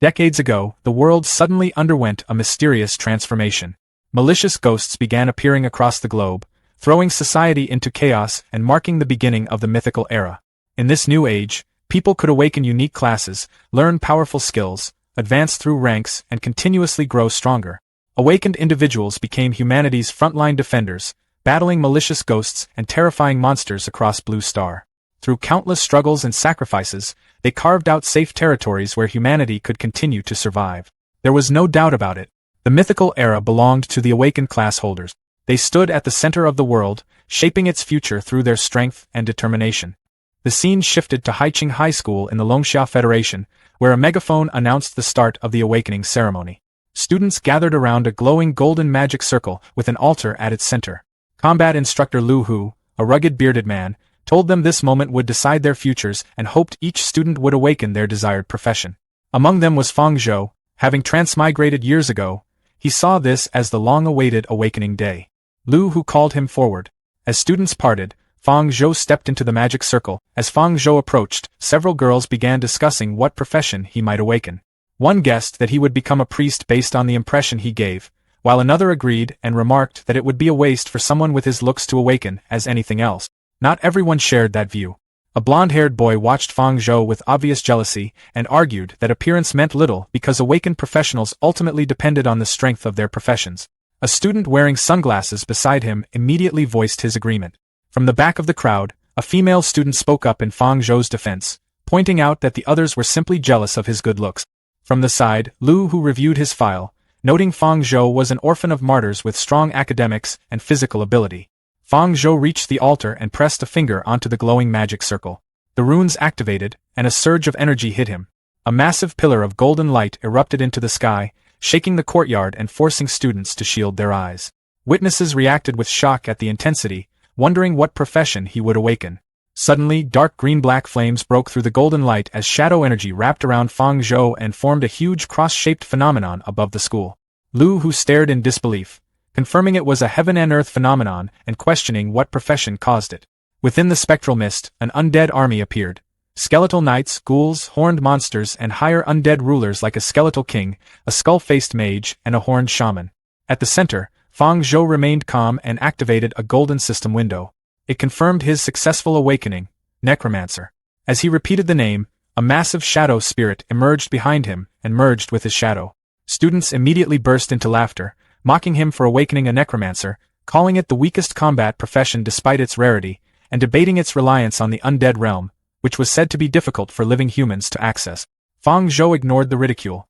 Decades ago, the world suddenly underwent a mysterious transformation. Malicious ghosts began appearing across the globe, throwing society into chaos and marking the beginning of the mythical era. In this new age, people could awaken unique classes, learn powerful skills, advance through ranks, and continuously grow stronger. Awakened individuals became humanity's frontline defenders, battling malicious ghosts and terrifying monsters across Blue Star. Through countless struggles and sacrifices, they carved out safe territories where humanity could continue to survive. There was no doubt about it. The mythical era belonged to the awakened class holders. They stood at the center of the world, shaping its future through their strength and determination. The scene shifted to Haiqing High School in the Longxia Federation, where a megaphone announced the start of the awakening ceremony. Students gathered around a glowing golden magic circle with an altar at its center. Combat instructor Lu Hu, a rugged bearded man, told them this moment would decide their futures and hoped each student would awaken their desired profession. Among them was Feng Zhou. Having transmigrated years ago, he saw this as the long-awaited awakening day. Lu Hu called him forward. As students parted, Feng Zhou stepped into the magic circle. As Feng Zhou approached, several girls began discussing what profession he might awaken. One guessed that he would become a priest based on the impression he gave, while another agreed and remarked that it would be a waste for someone with his looks to awaken as anything else. Not everyone shared that view. A blonde-haired boy watched Feng Zhou with obvious jealousy and argued that appearance meant little because awakened professionals ultimately depended on the strength of their professions. A student wearing sunglasses beside him immediately voiced his agreement. From the back of the crowd, a female student spoke up in Feng Zhou's defense, pointing out that the others were simply jealous of his good looks. From the side, Lu Hu reviewed his file, noting Feng Zhou was an orphan of martyrs with strong academics and physical ability. Feng Zhou reached the altar and pressed a finger onto the glowing magic circle. The runes activated, and a surge of energy hit him. A massive pillar of golden light erupted into the sky, shaking the courtyard and forcing students to shield their eyes. Witnesses reacted with shock at the intensity, wondering what profession he would awaken. Suddenly, dark green-black flames broke through the golden light as shadow energy wrapped around Feng Zhou and formed a huge cross-shaped phenomenon above the school. Lu Hu stared in disbelief, confirming it was a heaven-and-earth phenomenon and questioning what profession caused it. Within the spectral mist, an undead army appeared. Skeletal knights, ghouls, horned monsters, and higher undead rulers like a skeletal king, a skull-faced mage, and a horned shaman. At the center, Feng Zhou remained calm and activated a golden system window. It confirmed his successful awakening, Necromancer. As he repeated the name, a massive shadow spirit emerged behind him and merged with his shadow. Students immediately burst into laughter, mocking him for awakening a necromancer, calling it the weakest combat profession despite its rarity, and debating its reliance on the undead realm, which was said to be difficult for living humans to access. Feng Zhou ignored the ridicule.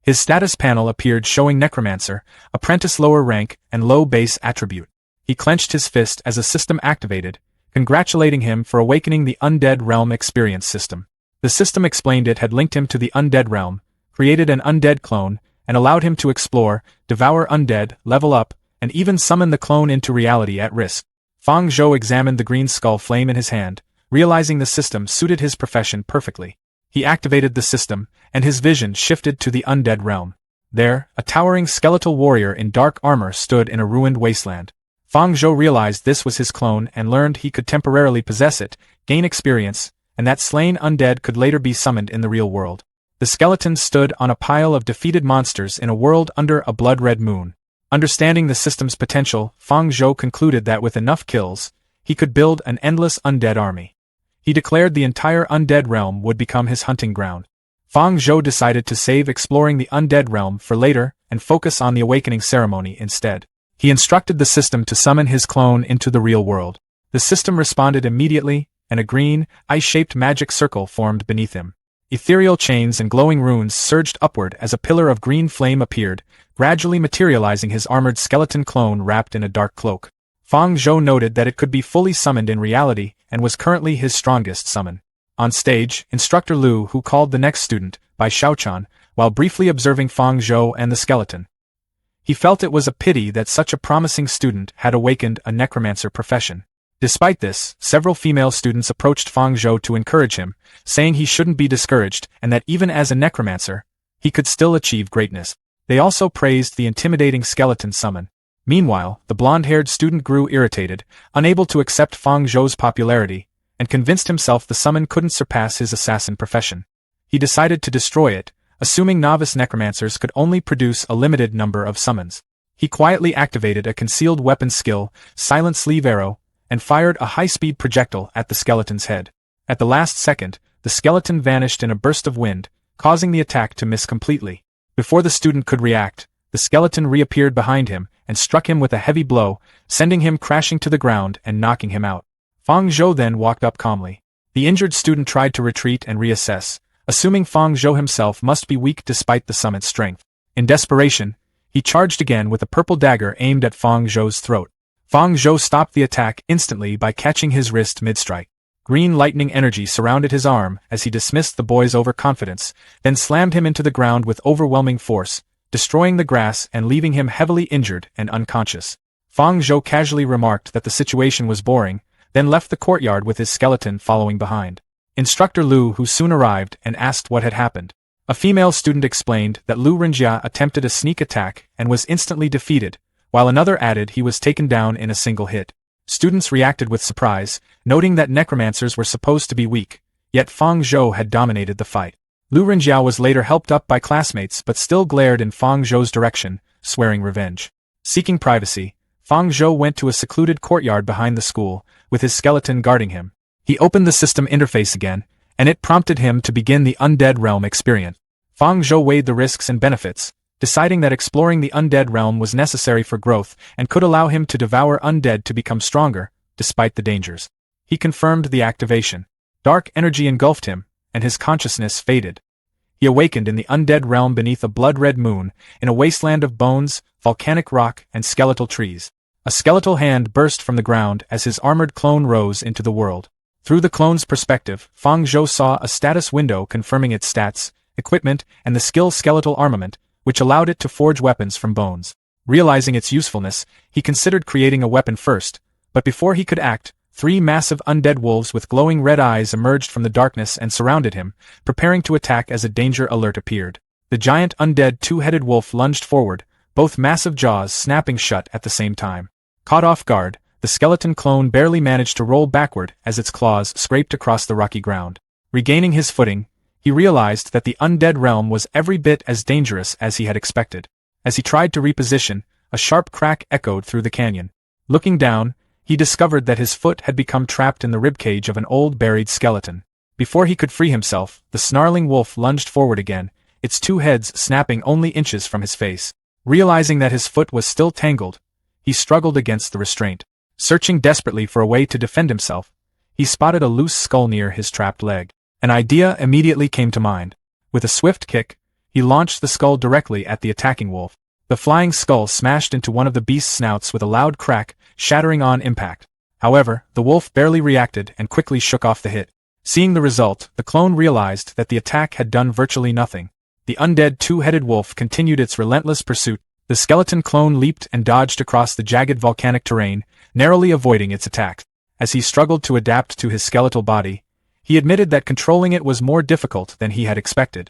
His status panel appeared showing Necromancer, apprentice lower rank, and low base attribute. He clenched his fist as a system activated, congratulating him for awakening the Undead Realm Experience system. The system explained it had linked him to the Undead Realm, created an undead clone, and allowed him to explore, devour undead, level up, and even summon the clone into reality at risk. Feng Zhou examined the green skull flame in his hand, realizing the system suited his profession perfectly. He activated the system, and his vision shifted to the Undead Realm. There, a towering skeletal warrior in dark armor stood in a ruined wasteland. Feng Zhou realized this was his clone and learned he could temporarily possess it, gain experience, and that slain undead could later be summoned in the real world. The skeleton stood on a pile of defeated monsters in a world under a blood-red moon. Understanding the system's potential, Feng Zhou concluded that with enough kills, he could build an endless undead army. He declared the entire undead realm would become his hunting ground. Feng Zhou decided to save exploring the undead realm for later and focus on the awakening ceremony instead. He instructed the system to summon his clone into the real world. The system responded immediately, and a green, ice-shaped magic circle formed beneath him. Ethereal chains and glowing runes surged upward as a pillar of green flame appeared, gradually materializing his armored skeleton clone wrapped in a dark cloak. Feng Zhou noted that it could be fully summoned in reality and was currently his strongest summon. On stage, Instructor Lu Hu called the next student, by Xiaochan, while briefly observing Feng Zhou and the skeleton. He felt it was a pity that such a promising student had awakened a necromancer profession. Despite this, several female students approached Feng Zhou to encourage him, saying he shouldn't be discouraged and that even as a necromancer, he could still achieve greatness. They also praised the intimidating skeleton summon. Meanwhile, the blonde-haired student grew irritated, unable to accept Feng Zhou's popularity, and convinced himself the summon couldn't surpass his assassin profession. He decided to destroy it, assuming novice necromancers could only produce a limited number of summons. He quietly activated a concealed weapon skill, Silent Sleeve Arrow, and fired a high-speed projectile at the skeleton's head. At the last second, the skeleton vanished in a burst of wind, causing the attack to miss completely. Before the student could react, the skeleton reappeared behind him and struck him with a heavy blow, sending him crashing to the ground and knocking him out. Fang Zhou then walked up calmly. The injured student tried to retreat and reassess, assuming Fang Zhou himself must be weak despite the summoned strength. In desperation, he charged again with a purple dagger aimed at Fang Zhou's throat. Fang Zhou stopped the attack instantly by catching his wrist mid-strike. Green lightning energy surrounded his arm as he dismissed the boy's overconfidence, then slammed him into the ground with overwhelming force, destroying the grass and leaving him heavily injured and unconscious. Fang Zhou casually remarked that the situation was boring, then left the courtyard with his skeleton following behind. Instructor Lu who soon arrived and asked what had happened. A female student explained that Lu Renjia attempted a sneak attack and was instantly defeated, while another added he was taken down in a single hit. Students reacted with surprise, noting that necromancers were supposed to be weak, yet Fang Zhou had dominated the fight. Lu Renjia was later helped up by classmates but still glared in Fang Zhou's direction, swearing revenge. Seeking privacy, Fang Zhou went to a secluded courtyard behind the school, with his skeleton guarding him. He opened the system interface again, and it prompted him to begin the Undead Realm experience. Fang Zhou weighed the risks and benefits, deciding that exploring the Undead Realm was necessary for growth and could allow him to devour undead to become stronger, despite the dangers. He confirmed the activation. Dark energy engulfed him, and his consciousness faded. He awakened in the Undead Realm beneath a blood-red moon, in a wasteland of bones, volcanic rock, and skeletal trees. A skeletal hand burst from the ground as his armored clone rose into the world. Through the clone's perspective, Fang Zhou saw a status window confirming its stats, equipment, and the skill skeletal armament, which allowed it to forge weapons from bones. Realizing its usefulness, he considered creating a weapon first, but before he could act, 3 massive undead wolves with glowing red eyes emerged from the darkness and surrounded him, preparing to attack as a danger alert appeared. The giant undead two-headed wolf lunged forward, both massive jaws snapping shut at the same time. Caught off guard, the skeleton clone barely managed to roll backward as its claws scraped across the rocky ground. Regaining his footing, he realized that the undead realm was every bit as dangerous as he had expected. As he tried to reposition, a sharp crack echoed through the canyon. Looking down, he discovered that his foot had become trapped in the ribcage of an old buried skeleton. Before he could free himself, the snarling wolf lunged forward again, its 2 heads snapping only inches from his face. Realizing that his foot was still tangled, he struggled against the restraint. Searching desperately for a way to defend himself, he spotted a loose skull near his trapped leg. An idea immediately came to mind. With a swift kick, he launched the skull directly at the attacking wolf. The flying skull smashed into one of the beast's snouts with a loud crack, shattering on impact. However, the wolf barely reacted and quickly shook off the hit. Seeing the result, the clone realized that the attack had done virtually nothing. The undead two-headed wolf continued its relentless pursuit. The skeleton clone leaped and dodged across the jagged volcanic terrain, narrowly avoiding its attack. As he struggled to adapt to his skeletal body, he admitted that controlling it was more difficult than he had expected.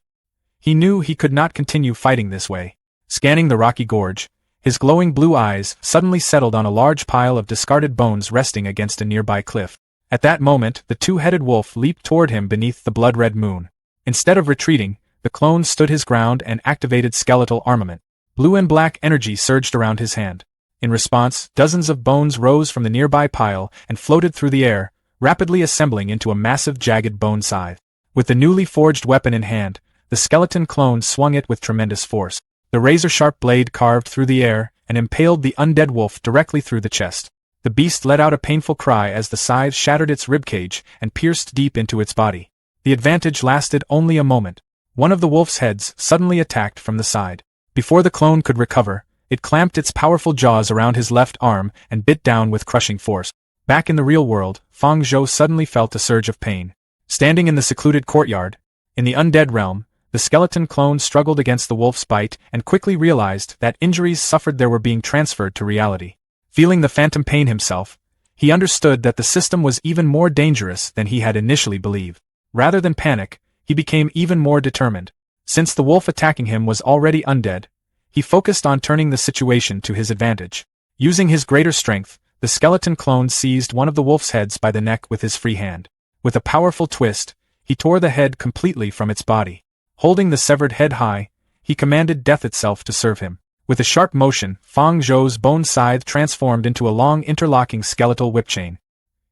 He knew he could not continue fighting this way. Scanning the rocky gorge, his glowing blue eyes suddenly settled on a large pile of discarded bones resting against a nearby cliff. At that moment, the two-headed wolf leaped toward him beneath the blood-red moon. Instead of retreating, the clone stood his ground and activated skeletal armament. Blue and black energy surged around his hand. In response, dozens of bones rose from the nearby pile and floated through the air, rapidly assembling into a massive jagged bone scythe. With the newly forged weapon in hand, the skeleton clone swung it with tremendous force. The razor-sharp blade carved through the air and impaled the undead wolf directly through the chest. The beast let out a painful cry as the scythe shattered its ribcage and pierced deep into its body. The advantage lasted only a moment. One of the wolf's heads suddenly attacked from the side. Before the clone could recover, it clamped its powerful jaws around his left arm and bit down with crushing force. Back in the real world, Fang Zhou suddenly felt a surge of pain. Standing in the secluded courtyard, in the undead realm, the skeleton clone struggled against the wolf's bite and quickly realized that injuries suffered there were being transferred to reality. Feeling the phantom pain himself, he understood that the system was even more dangerous than he had initially believed. Rather than panic, he became even more determined. Since the wolf attacking him was already undead, he focused on turning the situation to his advantage. Using his greater strength, the skeleton clone seized one of the wolf's heads by the neck with his free hand. With a powerful twist, he tore the head completely from its body. Holding the severed head high, he commanded death itself to serve him. With a sharp motion, Fang Zhou's bone scythe transformed into a long interlocking skeletal whip chain.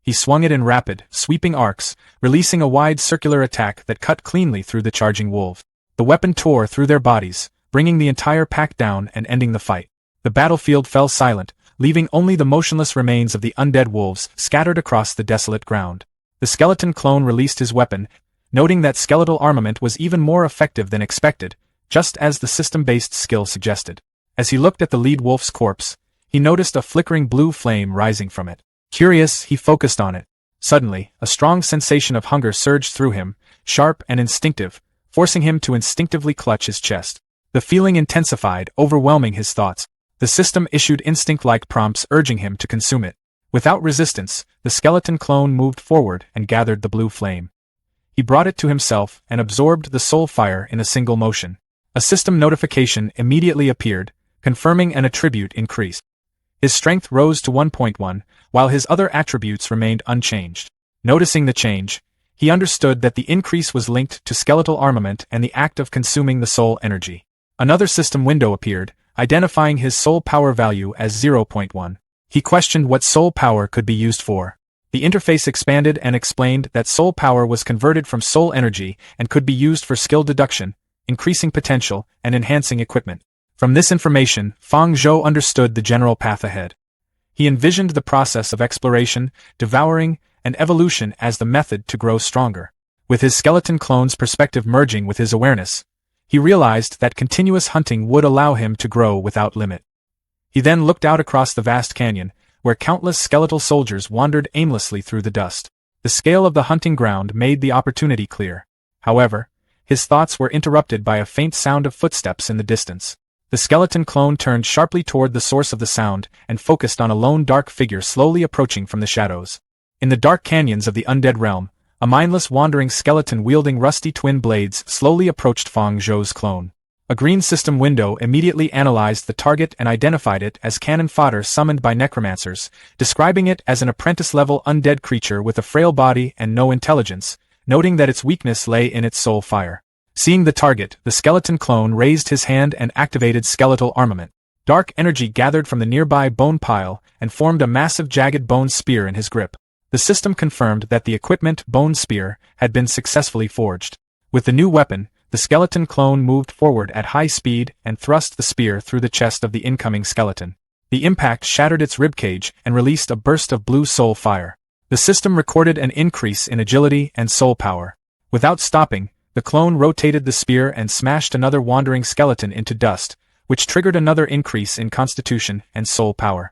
He swung it in rapid, sweeping arcs, releasing a wide circular attack that cut cleanly through the charging wolves. The weapon tore through their bodies, bringing the entire pack down and ending the fight. The battlefield fell silent, leaving only the motionless remains of the undead wolves scattered across the desolate ground. The skeleton clone released his weapon, noting that skeletal armament was even more effective than expected, just as the system-based skill suggested. As he looked at the lead wolf's corpse, he noticed a flickering blue flame rising from it. Curious, he focused on it. Suddenly, a strong sensation of hunger surged through him, sharp and instinctive, forcing him to instinctively clutch his chest. The feeling intensified, overwhelming his thoughts. The system issued instinct-like prompts urging him to consume it. Without resistance, the skeleton clone moved forward and gathered the blue flame. He brought it to himself and absorbed the soul fire in a single motion. A system notification immediately appeared, confirming an attribute increase. His strength rose to 1.1, while his other attributes remained unchanged. Noticing the change, he understood that the increase was linked to skeletal armament and the act of consuming the soul energy. Another system window appeared, identifying his soul power value as 0.1. He questioned what soul power could be used for. The interface expanded and explained that soul power was converted from soul energy and could be used for skill deduction, increasing potential, and enhancing equipment. From this information, Fang Zhou understood the general path ahead. He envisioned the process of exploration, devouring, and evolution as the method to grow stronger. With his skeleton clone's perspective merging with his awareness, he realized that continuous hunting would allow him to grow without limit. He then looked out across the vast canyon, where countless skeletal soldiers wandered aimlessly through the dust. The scale of the hunting ground made the opportunity clear. However, his thoughts were interrupted by a faint sound of footsteps in the distance. The skeleton clone turned sharply toward the source of the sound and focused on a lone dark figure slowly approaching from the shadows. In the dark canyons of the undead realm, a mindless wandering skeleton wielding rusty twin blades slowly approached Fang Zhou's clone. A green system window immediately analyzed the target and identified it as cannon fodder summoned by necromancers, describing it as an apprentice-level undead creature with a frail body and no intelligence, noting that its weakness lay in its soul fire. Seeing the target, the skeleton clone raised his hand and activated skeletal armament. Dark energy gathered from the nearby bone pile and formed a massive jagged bone spear in his grip. The system confirmed that the equipment bone spear had been successfully forged. With the new weapon, the skeleton clone moved forward at high speed and thrust the spear through the chest of the incoming skeleton. The impact shattered its ribcage and released a burst of blue soul fire. The system recorded an increase in agility and soul power. Without stopping, the clone rotated the spear and smashed another wandering skeleton into dust, which triggered another increase in constitution and soul power.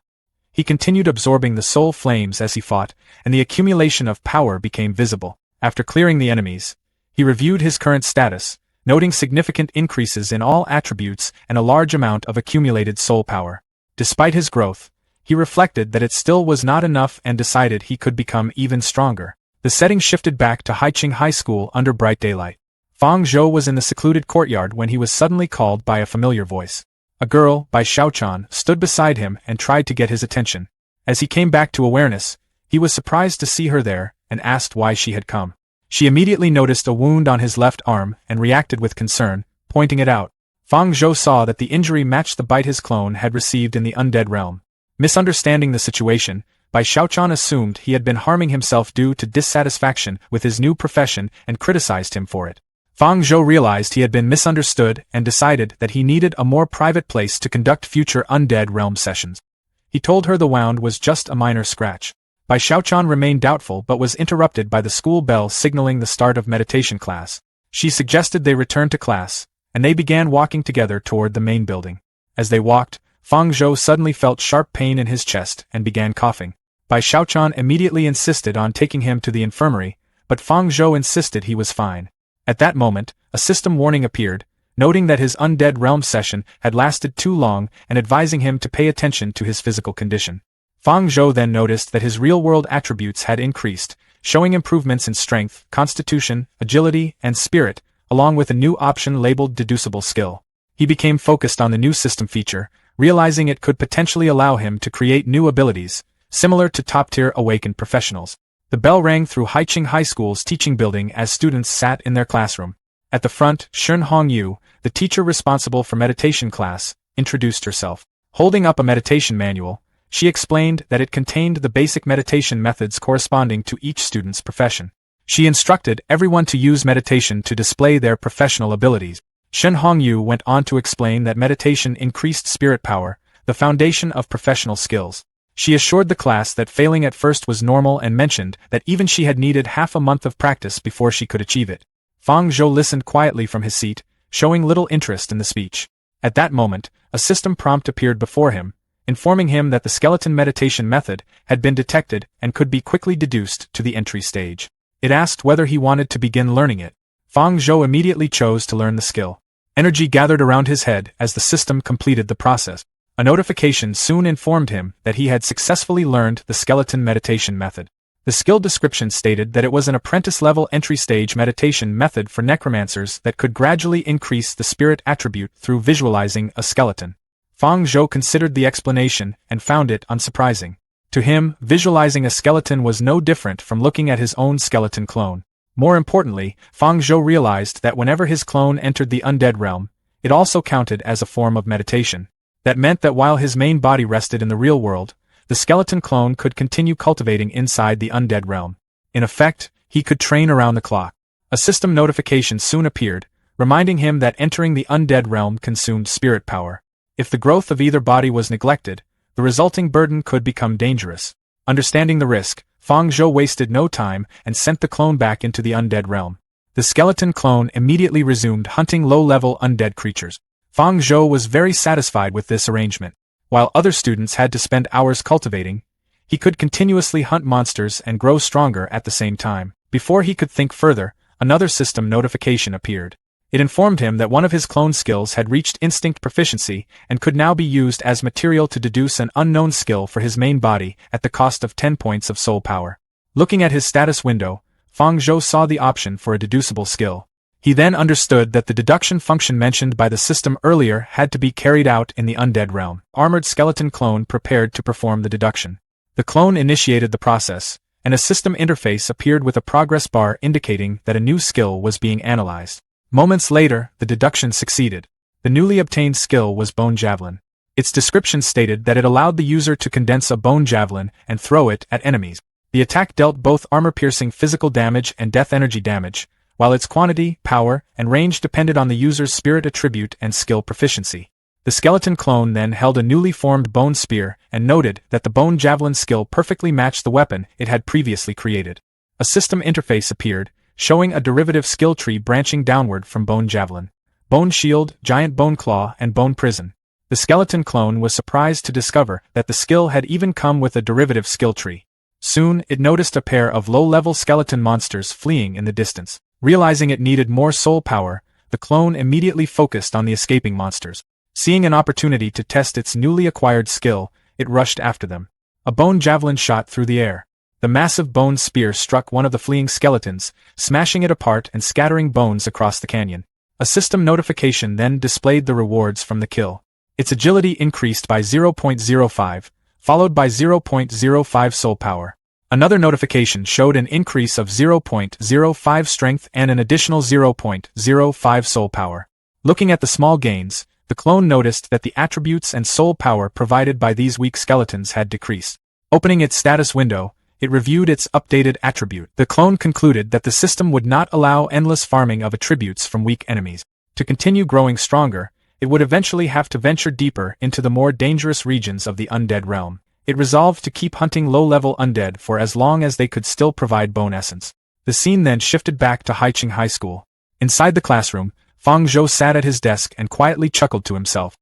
He continued absorbing the soul flames as he fought, and the accumulation of power became visible. After clearing the enemies, he reviewed his current status, noting significant increases in all attributes and a large amount of accumulated soul power. Despite his growth, he reflected that it still was not enough and decided he could become even stronger. The setting shifted back to Haiqing High School under bright daylight. Fang Zhou was in the secluded courtyard when he was suddenly called by a familiar voice. A girl, by Xiaochan, stood beside him and tried to get his attention. As he came back to awareness, he was surprised to see her there and asked why she had come. She immediately noticed a wound on his left arm and reacted with concern, pointing it out. Fang Zhou saw that the injury matched the bite his clone had received in the undead realm. Misunderstanding the situation, Bai Xiaochan assumed he had been harming himself due to dissatisfaction with his new profession and criticized him for it. Fang Zhou realized he had been misunderstood and decided that he needed a more private place to conduct future undead realm sessions. He told her the wound was just a minor scratch. Bai Xiaochan remained doubtful but was interrupted by the school bell signaling the start of meditation class. She suggested they return to class, and they began walking together toward the main building. As they walked, Fang Zhou suddenly felt sharp pain in his chest and began coughing. Bai Xiaochan immediately insisted on taking him to the infirmary, but Fang Zhou insisted he was fine. At that moment, a system warning appeared, noting that his undead realm session had lasted too long and advising him to pay attention to his physical condition. Fang Zhou then noticed that his real-world attributes had increased, showing improvements in strength, constitution, agility, and spirit, along with a new option labeled deducible skill. He became focused on the new system feature, realizing it could potentially allow him to create new abilities, similar to top-tier awakened professionals. The bell rang through Haiqing High School's teaching building as students sat in their classroom. At the front, Shun Hongyu, the teacher responsible for meditation class, introduced herself. Holding up a meditation manual, she explained that it contained the basic meditation methods corresponding to each student's profession. She instructed everyone to use meditation to display their professional abilities. Shun Hongyu went on to explain that meditation increased spirit power, the foundation of professional skills. She assured the class that failing at first was normal and mentioned that even she had needed half a month of practice before she could achieve it. Fang Zhou listened quietly from his seat, showing little interest in the speech. At that moment, a system prompt appeared before him, informing him that the skeleton meditation method had been detected and could be quickly deduced to the entry stage. It asked whether he wanted to begin learning it. Fang Zhou immediately chose to learn the skill. Energy gathered around his head as the system completed the process. A notification soon informed him that he had successfully learned the skeleton meditation method. The skill description stated that it was an apprentice-level entry-stage meditation method for necromancers that could gradually increase the spirit attribute through visualizing a skeleton. Fang Zhou considered the explanation and found it unsurprising. To him, visualizing a skeleton was no different from looking at his own skeleton clone. More importantly, Fang Zhou realized that whenever his clone entered the undead realm, it also counted as a form of meditation. That meant that while his main body rested in the real world, the skeleton clone could continue cultivating inside the undead realm. In effect, he could train around the clock. A system notification soon appeared, reminding him that entering the undead realm consumed spirit power. If the growth of either body was neglected, the resulting burden could become dangerous. Understanding the risk, Fang Zhou wasted no time and sent the clone back into the undead realm. The skeleton clone immediately resumed hunting low-level undead creatures. Fang Zhou was very satisfied with this arrangement. While other students had to spend hours cultivating, he could continuously hunt monsters and grow stronger at the same time. Before he could think further, another system notification appeared. It informed him that one of his clone skills had reached instinct proficiency and could now be used as material to deduce an unknown skill for his main body at the cost of 10 points of soul power. Looking at his status window, Fang Zhou saw the option for a deducible skill. He then understood that the deduction function mentioned by the system earlier had to be carried out in the undead realm. Armored skeleton clone prepared to perform the deduction. The clone initiated the process, and a system interface appeared with a progress bar indicating that a new skill was being analyzed. Moments later, the deduction succeeded. The newly obtained skill was Bone Javelin. Its description stated that it allowed the user to condense a bone javelin and throw it at enemies. The attack dealt both armor-piercing physical damage and death energy damage, while its quantity, power, and range depended on the user's spirit attribute and skill proficiency. The skeleton clone then held a newly formed bone spear and noted that the bone javelin skill perfectly matched the weapon it had previously created. A system interface appeared, showing a derivative skill tree branching downward from bone javelin, bone shield, giant bone claw, and bone prison. The skeleton clone was surprised to discover that the skill had even come with a derivative skill tree. Soon, it noticed a pair of low-level skeleton monsters fleeing in the distance. Realizing it needed more soul power, the clone immediately focused on the escaping monsters. Seeing an opportunity to test its newly acquired skill, it rushed after them. A bone javelin shot through the air. The massive bone spear struck one of the fleeing skeletons, smashing it apart and scattering bones across the canyon. A system notification then displayed the rewards from the kill. Its agility increased by 0.05, followed by 0.05 soul power. Another notification showed an increase of 0.05 strength and an additional 0.05 soul power. Looking at the small gains, the clone noticed that the attributes and soul power provided by these weak skeletons had decreased. Opening its status window, it reviewed its updated attribute. The clone concluded that the system would not allow endless farming of attributes from weak enemies. To continue growing stronger, it would eventually have to venture deeper into the more dangerous regions of the undead realm. It resolved to keep hunting low-level undead for as long as they could still provide bone essence. The scene then shifted back to Haiqing High School. Inside the classroom, Fang Zhou sat at his desk and quietly chuckled to himself.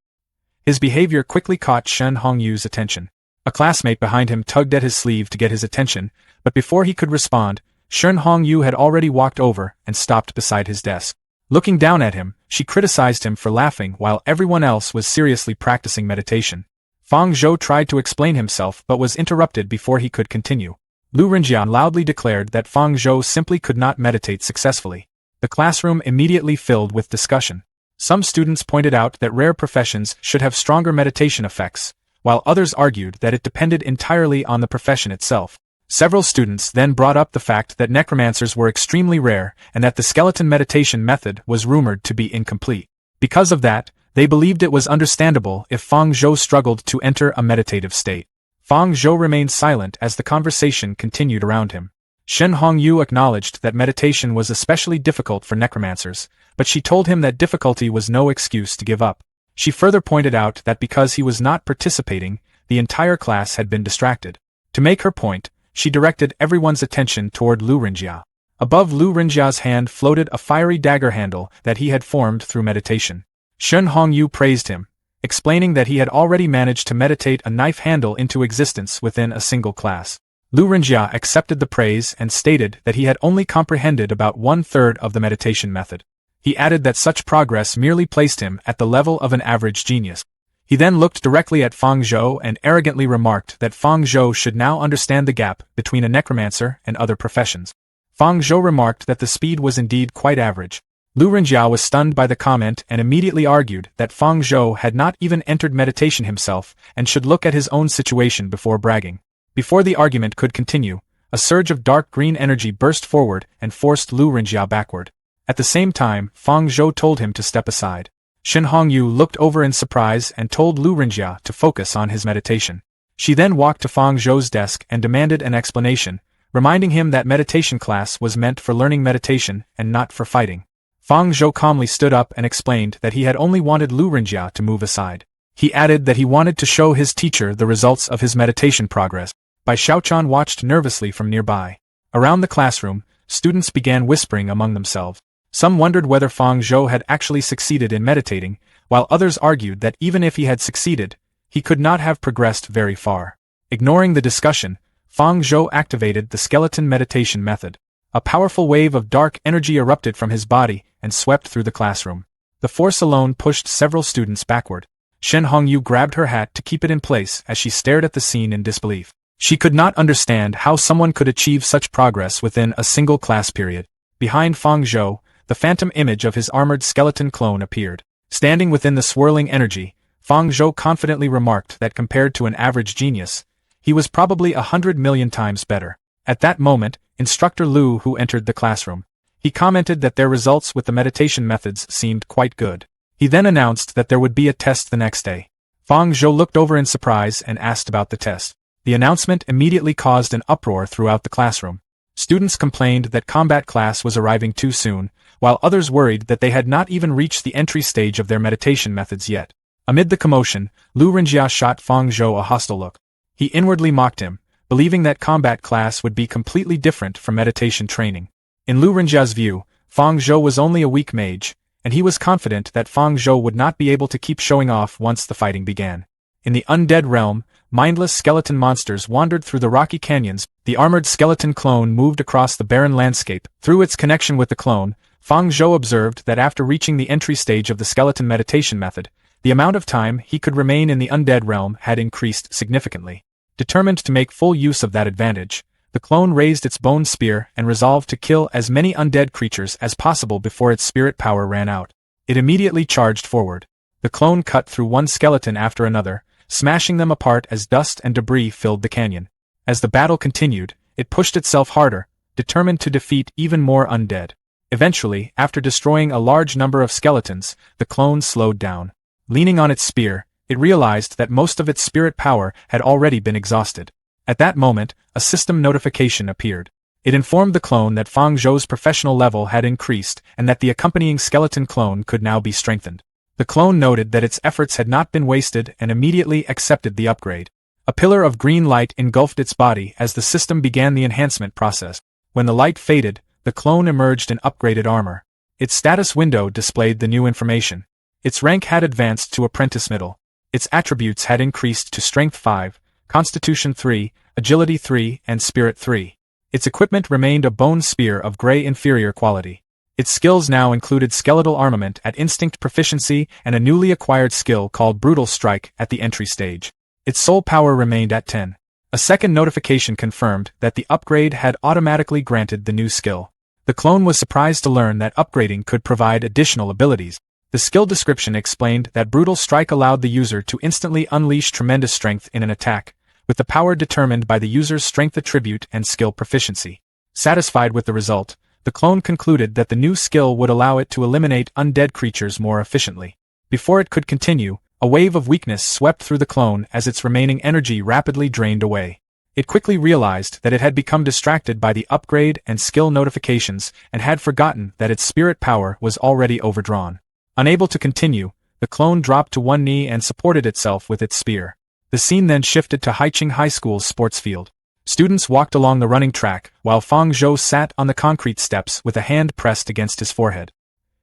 His behavior quickly caught Shen Hongyu's attention. A classmate behind him tugged at his sleeve to get his attention, but before he could respond, Shen Hongyu had already walked over and stopped beside his desk. Looking down at him, she criticized him for laughing while everyone else was seriously practicing meditation. Fang Zhou tried to explain himself but was interrupted before he could continue. Lu Renjian loudly declared that Fang Zhou simply could not meditate successfully. The classroom immediately filled with discussion. Some students pointed out that rare professions should have stronger meditation effects, while others argued that it depended entirely on the profession itself. Several students then brought up the fact that necromancers were extremely rare and that the skeleton meditation method was rumored to be incomplete. Because of that, they believed it was understandable if Fang Zhou struggled to enter a meditative state. Fang Zhou remained silent as the conversation continued around him. Shen Hongyu acknowledged that meditation was especially difficult for necromancers, but she told him that difficulty was no excuse to give up. She further pointed out that because he was not participating, the entire class had been distracted. To make her point, she directed everyone's attention toward Lu Rinjia. Above Lu Rinjia's hand floated a fiery dagger handle that he had formed through meditation. Shen Hongyu praised him, explaining that he had already managed to meditate a knife handle into existence within a single class. Lu Rinjia accepted the praise and stated that he had only comprehended about 1/3 of the meditation method. He added that such progress merely placed him at the level of an average genius. He then looked directly at Fang Zhou and arrogantly remarked that Fang Zhou should now understand the gap between a necromancer and other professions. Fang Zhou remarked that the speed was indeed quite average. Lu Rinjia was stunned by the comment and immediately argued that Fang Zhou had not even entered meditation himself and should look at his own situation before bragging. Before the argument could continue, a surge of dark green energy burst forward and forced Lu Rinjia backward. At the same time, Fang Zhou told him to step aside. Shen Hongyu looked over in surprise and told Lu Rinjia to focus on his meditation. She then walked to Fang Zhou's desk and demanded an explanation, reminding him that meditation class was meant for learning meditation and not for fighting. Fang Zhou calmly stood up and explained that he had only wanted Lu Rinjia to move aside. He added that he wanted to show his teacher the results of his meditation progress. Bai Xiaochan watched nervously from nearby. Around the classroom, students began whispering among themselves. Some wondered whether Fang Zhou had actually succeeded in meditating, while others argued that even if he had succeeded, he could not have progressed very far. Ignoring the discussion, Fang Zhou activated the skeleton meditation method. A powerful wave of dark energy erupted from his body and swept through the classroom. The force alone pushed several students backward. Shen Hongyu grabbed her hat to keep it in place as she stared at the scene in disbelief. She could not understand how someone could achieve such progress within a single class period. Behind Fang Zhou, the phantom image of his armored skeleton clone appeared. Standing within the swirling energy, Fang Zhou confidently remarked that compared to an average genius, he was probably 100 million times better. At that moment, Instructor Lu who entered the classroom. He commented that their results with the meditation methods seemed quite good. He then announced that there would be a test the next day. Fang Zhou looked over in surprise and asked about the test. The announcement immediately caused an uproar throughout the classroom. Students complained that combat class was arriving too soon, while others worried that they had not even reached the entry stage of their meditation methods yet. Amid the commotion, Lu Rinjia shot Fang Zhou a hostile look. He inwardly mocked him, believing that combat class would be completely different from meditation training. In Lu Rinjia's view, Fang Zhou was only a weak mage, and he was confident that Fang Zhou would not be able to keep showing off once the fighting began. In the undead realm, mindless skeleton monsters wandered through the rocky canyons. The armored skeleton clone moved across the barren landscape. Through its connection with the clone, Fang Zhou observed that after reaching the entry stage of the skeleton meditation method, the amount of time he could remain in the undead realm had increased significantly. Determined to make full use of that advantage, the clone raised its bone spear and resolved to kill as many undead creatures as possible before its spirit power ran out. It immediately charged forward. The clone cut through one skeleton after another, smashing them apart as dust and debris filled the canyon. As the battle continued, it pushed itself harder, determined to defeat even more undead. Eventually, after destroying a large number of skeletons, the clone slowed down. Leaning on its spear, it realized that most of its spirit power had already been exhausted. At that moment, a system notification appeared. It informed the clone that Fang Zhou's professional level had increased and that the accompanying skeleton clone could now be strengthened. The clone noted that its efforts had not been wasted and immediately accepted the upgrade. A pillar of green light engulfed its body as the system began the enhancement process. When the light faded, the clone emerged in upgraded armor. Its status window displayed the new information. Its rank had advanced to Apprentice Middle. Its attributes had increased to Strength 5, Constitution 3, Agility 3, and Spirit 3. Its equipment remained a bone spear of gray inferior quality. Its skills now included skeletal armament at instinct proficiency and a newly acquired skill called Brutal Strike at the entry stage. Its soul power remained at 10. A second notification confirmed that the upgrade had automatically granted the new skill. The clone was surprised to learn that upgrading could provide additional abilities. The skill description explained that Brutal Strike allowed the user to instantly unleash tremendous strength in an attack, with the power determined by the user's strength attribute and skill proficiency. Satisfied with the result, the clone concluded that the new skill would allow it to eliminate undead creatures more efficiently. Before it could continue, a wave of weakness swept through the clone as its remaining energy rapidly drained away. It quickly realized that it had become distracted by the upgrade and skill notifications and had forgotten that its spirit power was already overdrawn. Unable to continue, the clone dropped to one knee and supported itself with its spear. The scene then shifted to Haiqing High School's sports field. Students walked along the running track, while Fang Zhou sat on the concrete steps with a hand pressed against his forehead.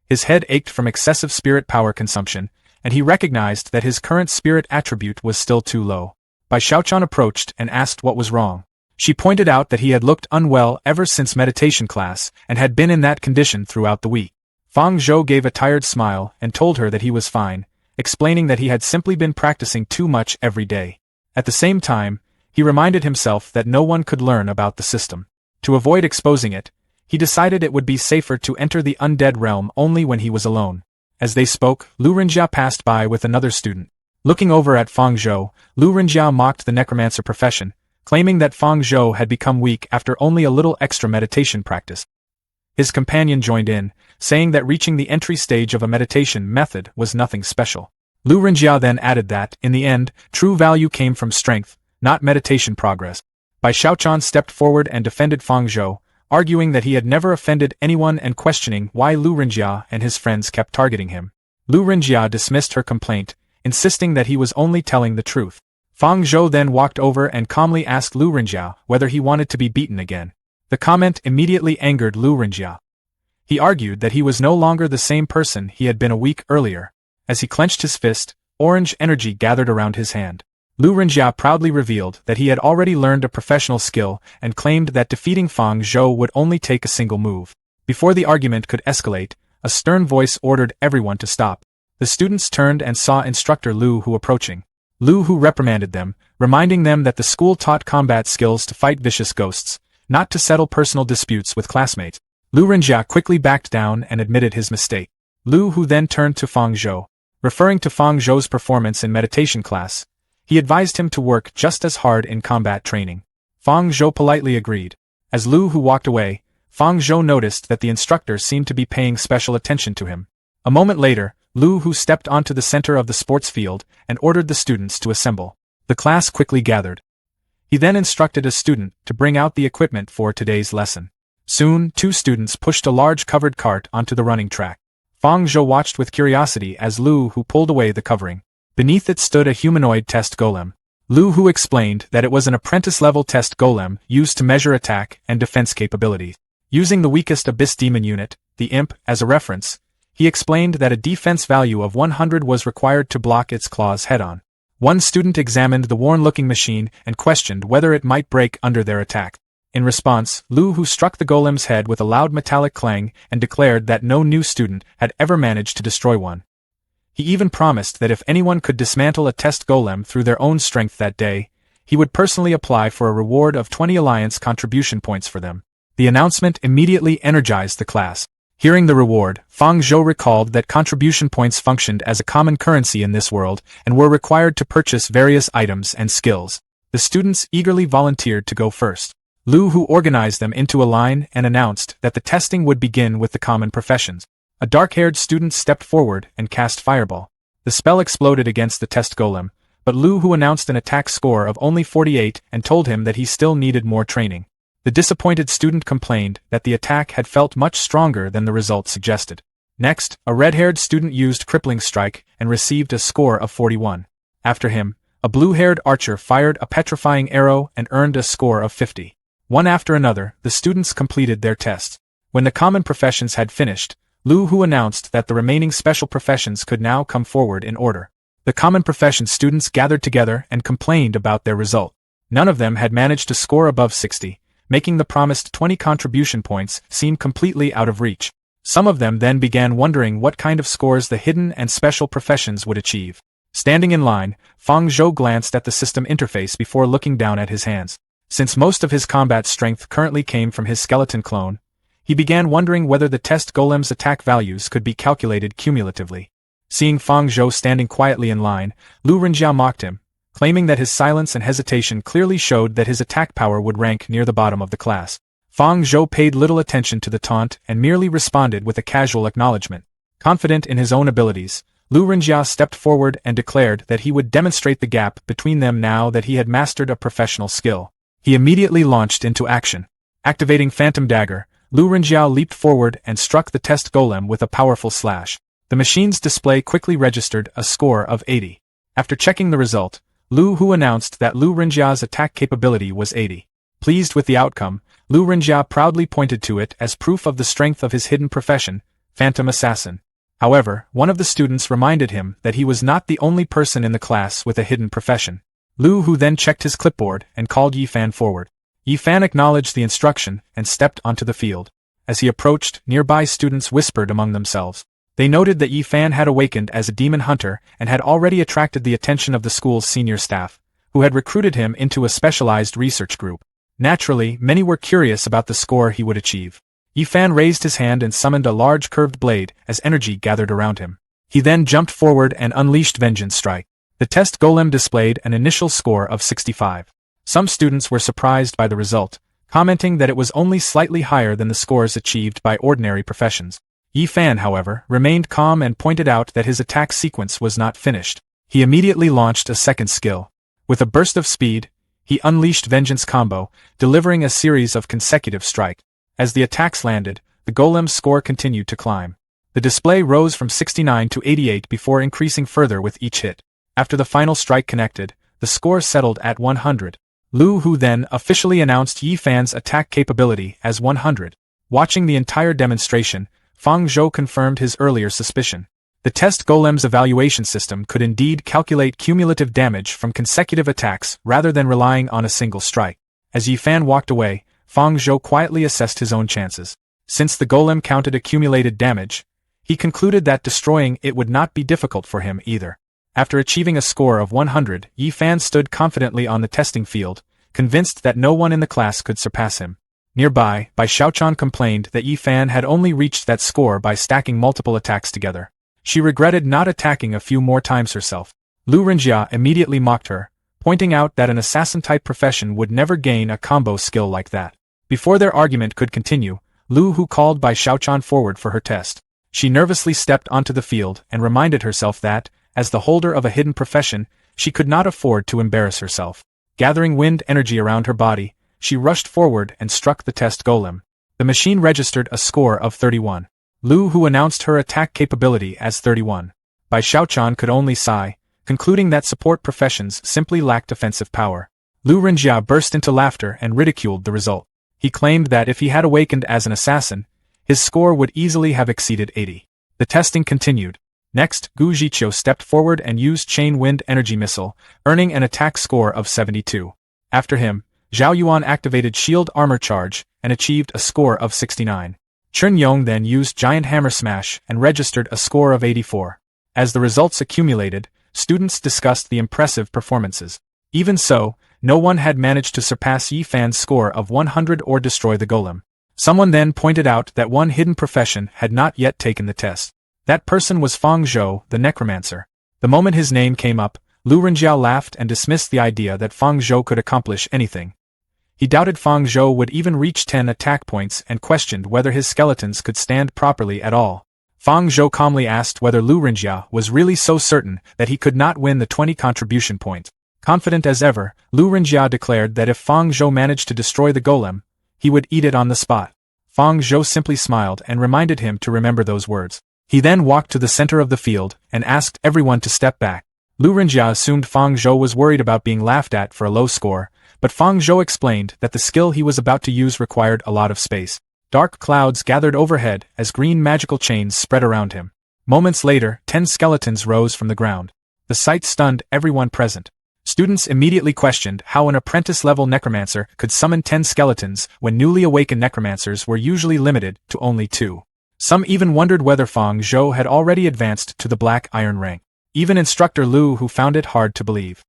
His head ached from excessive spirit power consumption, and he recognized that his current spirit attribute was still too low. Bai Xiaochan approached and asked what was wrong. She pointed out that he had looked unwell ever since meditation class and had been in that condition throughout the week. Fang Zhou gave a tired smile and told her that he was fine, explaining that he had simply been practicing too much every day. At the same time, he reminded himself that no one could learn about the system. To avoid exposing it, he decided it would be safer to enter the undead realm only when he was alone. As they spoke, Lu Renjia passed by with another student. Looking over at Fang Zhou, Lu Renjia mocked the necromancer profession, claiming that Fang Zhou had become weak after only a little extra meditation practice. His companion joined in, saying that reaching the entry stage of a meditation method was nothing special. Lu Renjia then added that, in the end, true value came from strength, not meditation progress. Bai Xiaochan stepped forward and defended Fang Zhou, arguing that he had never offended anyone and questioning why Lu Renjia and his friends kept targeting him. Lu Renjia dismissed her complaint, insisting that he was only telling the truth. Fang Zhou then walked over and calmly asked Lu Renjia whether he wanted to be beaten again. The comment immediately angered Lu Renjia. He argued that he was no longer the same person he had been a week earlier. As he clenched his fist, orange energy gathered around his hand. Lu Renjia proudly revealed that he had already learned a professional skill and claimed that defeating Fang Zhou would only take a single move. Before the argument could escalate, a stern voice ordered everyone to stop. The students turned and saw instructor Lu Hu approaching. Lu Hu reprimanded them, reminding them that the school taught combat skills to fight vicious ghosts, not to settle personal disputes with classmates. Lu Renjia quickly backed down and admitted his mistake. Lu Hu then turned to Fang Zhou. Referring to Fang Zhou's performance in meditation class, he advised him to work just as hard in combat training. Fang Zhou politely agreed. As Lu Hu walked away, Fang Zhou noticed that the instructor seemed to be paying special attention to him. A moment later, Lu Hu stepped onto the center of the sports field and ordered the students to assemble. The class quickly gathered. He then instructed a student to bring out the equipment for today's lesson. Soon, two students pushed a large covered cart onto the running track. Fang Zhou watched with curiosity as Lu Hu pulled away the covering. Beneath it stood a humanoid test golem. Lu Hu explained that it was an apprentice-level test golem used to measure attack and defense capabilities. Using the weakest Abyss Demon unit, the Imp, as a reference, he explained that a defense value of 100 was required to block its claws head-on. One student examined the worn-looking machine and questioned whether it might break under their attack. In response, Lu Hu struck the golem's head with a loud metallic clang and declared that no new student had ever managed to destroy one. He even promised that if anyone could dismantle a test golem through their own strength that day, he would personally apply for a reward of 20 alliance contribution points for them. The announcement immediately energized the class. Hearing the reward, Fang Zhou recalled that contribution points functioned as a common currency in this world and were required to purchase various items and skills. The students eagerly volunteered to go first. Lu Hu organized them into a line and announced that the testing would begin with the common professions. A dark-haired student stepped forward and cast Fireball. The spell exploded against the test golem, but Lu Hu announced an attack score of only 48 and told him that he still needed more training. The disappointed student complained that the attack had felt much stronger than the result suggested. Next, a red-haired student used Crippling Strike and received a score of 41. After him, a blue-haired archer fired a petrifying arrow and earned a score of 50. One after another, the students completed their tests. When the common professions had finished, Lu Hu announced that the remaining special professions could now come forward in order. The common profession students gathered together and complained about their result. None of them had managed to score above 60, making the promised 20 contribution points seem completely out of reach. Some of them then began wondering what kind of scores the hidden and special professions would achieve. Standing in line, Fang Zhou glanced at the system interface before looking down at his hands. Since most of his combat strength currently came from his skeleton clone, he began wondering whether the test golem's attack values could be calculated cumulatively. Seeing Fang Zhou standing quietly in line, Lu Renjia mocked him, claiming that his silence and hesitation clearly showed that his attack power would rank near the bottom of the class. Fang Zhou paid little attention to the taunt and merely responded with a casual acknowledgement. Confident in his own abilities, Lu Renjia stepped forward and declared that he would demonstrate the gap between them now that he had mastered a professional skill. He immediately launched into action. Activating Phantom Dagger, Lu Renjia leaped forward and struck the test golem with a powerful slash. The machine's display quickly registered a score of 80. After checking the result, Lu Hu announced that Lu Renjia's attack capability was 80. Pleased with the outcome, Lu Renjia proudly pointed to it as proof of the strength of his hidden profession, Phantom Assassin. However, one of the students reminded him that he was not the only person in the class with a hidden profession. Lu Hu then checked his clipboard and called Yi Fan forward. Yi Fan acknowledged the instruction and stepped onto the field. As he approached, nearby students whispered among themselves. They noted that Yi Fan had awakened as a demon hunter and had already attracted the attention of the school's senior staff, who had recruited him into a specialized research group. Naturally, many were curious about the score he would achieve. Yi Fan raised his hand and summoned a large curved blade as energy gathered around him. He then jumped forward and unleashed Vengeance Strike. The test golem displayed an initial score of 65. Some students were surprised by the result, commenting that it was only slightly higher than the scores achieved by ordinary professions. Yi Fan, however, remained calm and pointed out that his attack sequence was not finished. He immediately launched a second skill. With a burst of speed, he unleashed Vengeance Combo, delivering a series of consecutive strikes. As the attacks landed, the golem's score continued to climb. The display rose from 69 to 88 before increasing further with each hit. After the final strike connected, the score settled at 100. Lu Hu then officially announced Yi Fan's attack capability as 100. Watching the entire demonstration, Fang Zhou confirmed his earlier suspicion. The test golem's evaluation system could indeed calculate cumulative damage from consecutive attacks rather than relying on a single strike. As Yi Fan walked away, Fang Zhou quietly assessed his own chances. Since the golem counted accumulated damage, he concluded that destroying it would not be difficult for him either. After achieving a score of 100, Yi Fan stood confidently on the testing field, convinced that no one in the class could surpass him. Nearby, Bai Xiaochan complained that Yi Fan had only reached that score by stacking multiple attacks together. She regretted not attacking a few more times herself. Lu Renjia immediately mocked her, pointing out that an assassin-type profession would never gain a combo skill like that. Before their argument could continue, Lu Hu called Bai Xiaochan forward for her test. She nervously stepped onto the field and reminded herself that, as the holder of a hidden profession, she could not afford to embarrass herself. Gathering wind energy around her body, she rushed forward and struck the test golem. The machine registered a score of 31. Lu Hu announced her attack capability as 31. Bai Xiaochan could only sigh, concluding that support professions simply lacked offensive power. Lu Renjia burst into laughter and ridiculed the result. He claimed that if he had awakened as an assassin, his score would easily have exceeded 80. The testing continued. Next, Gu Zhiqiu stepped forward and used Chain Wind Energy Missile, earning an attack score of 72. After him, Zhao Yuan activated Shield Armor Charge and achieved a score of 69. Chun Yong then used Giant Hammer Smash and registered a score of 84. As the results accumulated, students discussed the impressive performances. Even so, no one had managed to surpass Yi Fan's score of 100 or destroy the golem. Someone then pointed out that one hidden profession had not yet taken the test. That person was Fang Zhou, the Necromancer. The moment his name came up, Lu Renjiao laughed and dismissed the idea that Fang Zhou could accomplish anything. He doubted Fang Zhou would even reach 10 attack points and questioned whether his skeletons could stand properly at all. Fang Zhou calmly asked whether Lu Renjia was really so certain that he could not win the 20 contribution points. Confident as ever, Lu Renjia declared that if Fang Zhou managed to destroy the golem, he would eat it on the spot. Fang Zhou simply smiled and reminded him to remember those words. He then walked to the center of the field and asked everyone to step back. Lu Renjia assumed Fang Zhou was worried about being laughed at for a low score, but Fang Zhou explained that the skill he was about to use required a lot of space. Dark clouds gathered overhead as green magical chains spread around him. Moments later, 10 skeletons rose from the ground. The sight stunned everyone present. Students immediately questioned how an apprentice-level necromancer could summon 10 skeletons when newly awakened necromancers were usually limited to only 2. Some even wondered whether Fang Zhou had already advanced to the Black Iron rank. Even Instructor Lu Hu found it hard to believe.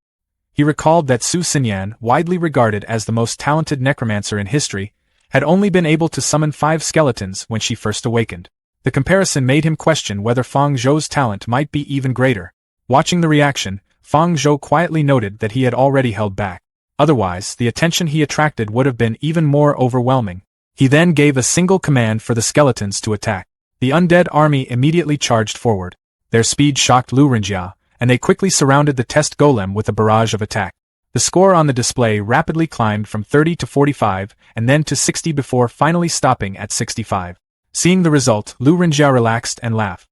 He recalled that Su Xinyan, widely regarded as the most talented necromancer in history, had only been able to summon 5 skeletons when she first awakened. The comparison made him question whether Fang Zhou's talent might be even greater. Watching the reaction, Fang Zhou quietly noted that he had already held back. Otherwise, the attention he attracted would have been even more overwhelming. He then gave a single command for the skeletons to attack. The undead army immediately charged forward. Their speed shocked Lu Renjia, and they quickly surrounded the test golem with a barrage of attack. The score on the display rapidly climbed from 30 to 45 and then to 60 before finally stopping at 65. Seeing the result, Lu Renjia relaxed and laughed.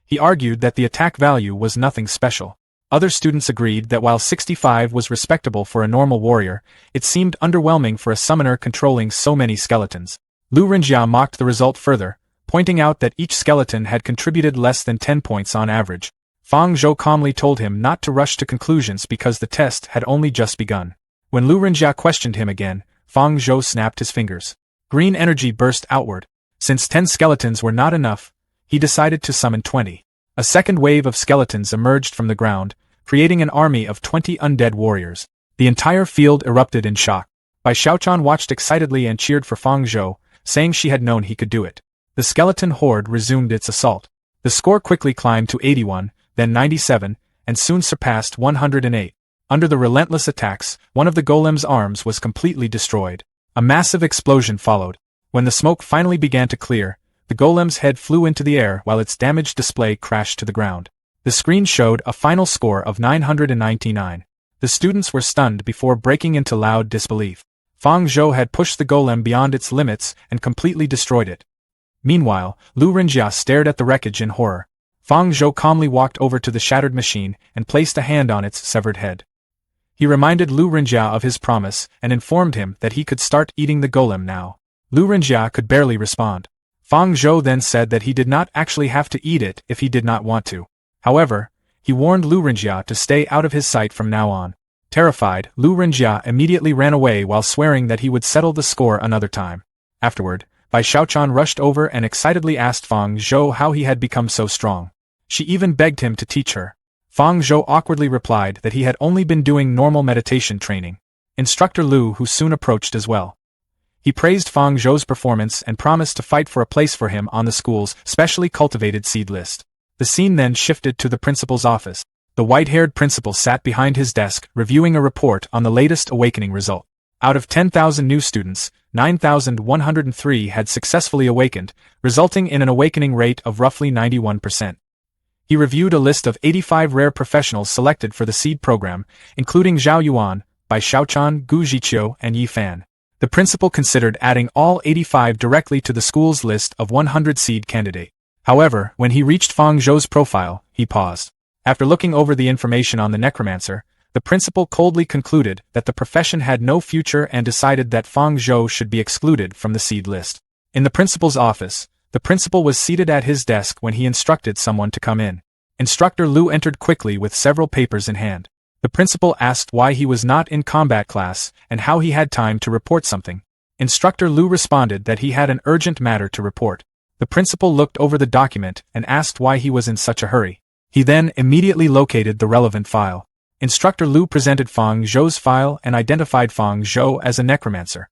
He argued that the attack value was nothing special. Other students agreed that while 65 was respectable for a normal warrior, it seemed underwhelming for a summoner controlling so many skeletons. Lu Renjia mocked the result further, pointing out that each skeleton had contributed less than 10 points on average. Fang Zhou calmly told him not to rush to conclusions because the test had only just begun. When Lu Renjia questioned him again, Fang Zhou snapped his fingers. Green energy burst outward. Since 10 skeletons were not enough, he decided to summon 20. A second wave of skeletons emerged from the ground, creating an army of 20 undead warriors. The entire field erupted in shock. Bai Xiaochan watched excitedly and cheered for Fang Zhou, saying she had known he could do it. The skeleton horde resumed its assault. The score quickly climbed to 81, then 97, and soon surpassed 108. Under the relentless attacks, one of the golem's arms was completely destroyed. A massive explosion followed. When the smoke finally began to clear, the golem's head flew into the air while its damaged display crashed to the ground. The screen showed a final score of 999. The students were stunned before breaking into loud disbelief. Fang Zhou had pushed the golem beyond its limits and completely destroyed it. Meanwhile, Lu Renjia stared at the wreckage in horror. Fang Zhou calmly walked over to the shattered machine and placed a hand on its severed head. He reminded Lu Renjia of his promise and informed him that he could start eating the golem now. Lu Renjia could barely respond. Fang Zhou then said that he did not actually have to eat it if he did not want to. However, he warned Lu Renjia to stay out of his sight from now on. Terrified, Lu Renjia immediately ran away while swearing that he would settle the score another time. Afterward, Bai Xiaochan rushed over and excitedly asked Fang Zhou how he had become so strong. She even begged him to teach her. Fang Zhou awkwardly replied that he had only been doing normal meditation training. Instructor Lu who soon approached as well. He praised Fang Zhou's performance and promised to fight for a place for him on the school's specially cultivated seed list. The scene then shifted to the principal's office. The white-haired principal sat behind his desk reviewing a report on the latest awakening result. Out of 10,000 new students, 9,103 had successfully awakened, resulting in an awakening rate of roughly 91%. He reviewed a list of 85 rare professionals selected for the seed program, including Zhao Yuan, Bai Xiaochan, Gu Zhiqiu, and Yi Fan. The principal considered adding all 85 directly to the school's list of 100 seed candidates. However, when he reached Fang Zhou's profile, he paused. After looking over the information on the Necromancer, the principal coldly concluded that the profession had no future and decided that Fang Zhou should be excluded from the seed list. In the principal's office, the principal was seated at his desk when he instructed someone to come in. Instructor Lu entered quickly with several papers in hand. The principal asked why he was not in combat class and how he had time to report something. Instructor Lu responded that he had an urgent matter to report. The principal looked over the document and asked why he was in such a hurry. He then immediately located the relevant file. Instructor Lu presented Fang Zhou's file and identified Fang Zhou as a necromancer.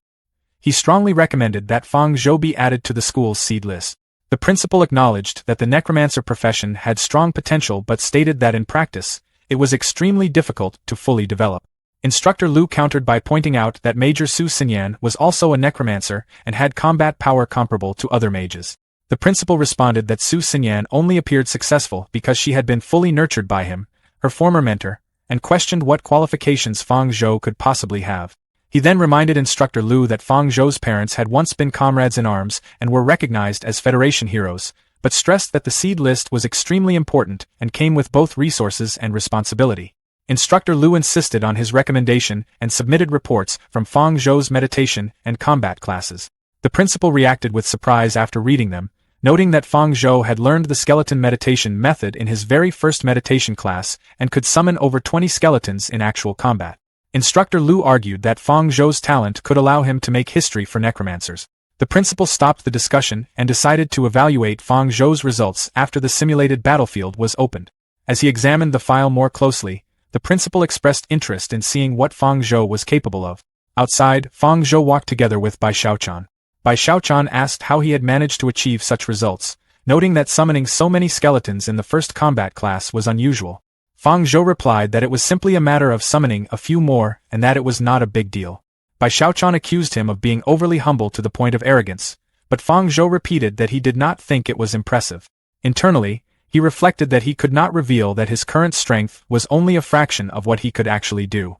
He strongly recommended that Fang Zhou be added to the school's seed list. The principal acknowledged that the necromancer profession had strong potential but stated that in practice, it was extremely difficult to fully develop. Instructor Lu countered by pointing out that Major Su Xinyan was also a necromancer and had combat power comparable to other mages. The principal responded that Su Xinyan only appeared successful because she had been fully nurtured by him, her former mentor, and questioned what qualifications Fang Zhou could possibly have. He then reminded Instructor Lu that Fang Zhou's parents had once been comrades in arms and were recognized as Federation heroes, but stressed that the seed list was extremely important and came with both resources and responsibility. Instructor Lu insisted on his recommendation and submitted reports from Fang Zhou's meditation and combat classes. The principal reacted with surprise after reading them, noting that Fang Zhou had learned the skeleton meditation method in his very first meditation class and could summon over 20 skeletons in actual combat. Instructor Lu argued that Fang Zhou's talent could allow him to make history for necromancers. The principal stopped the discussion and decided to evaluate Fang Zhou's results after the simulated battlefield was opened. As he examined the file more closely, the principal expressed interest in seeing what Fang Zhou was capable of. Outside, Fang Zhou walked together with Bai Xiaochan. Bai Xiaochan asked how he had managed to achieve such results, noting that summoning so many skeletons in the first combat class was unusual. Fang Zhou replied that it was simply a matter of summoning a few more and that it was not a big deal. Bai Xiaochan accused him of being overly humble to the point of arrogance, but Fang Zhou repeated that he did not think it was impressive. Internally, he reflected that he could not reveal that his current strength was only a fraction of what he could actually do.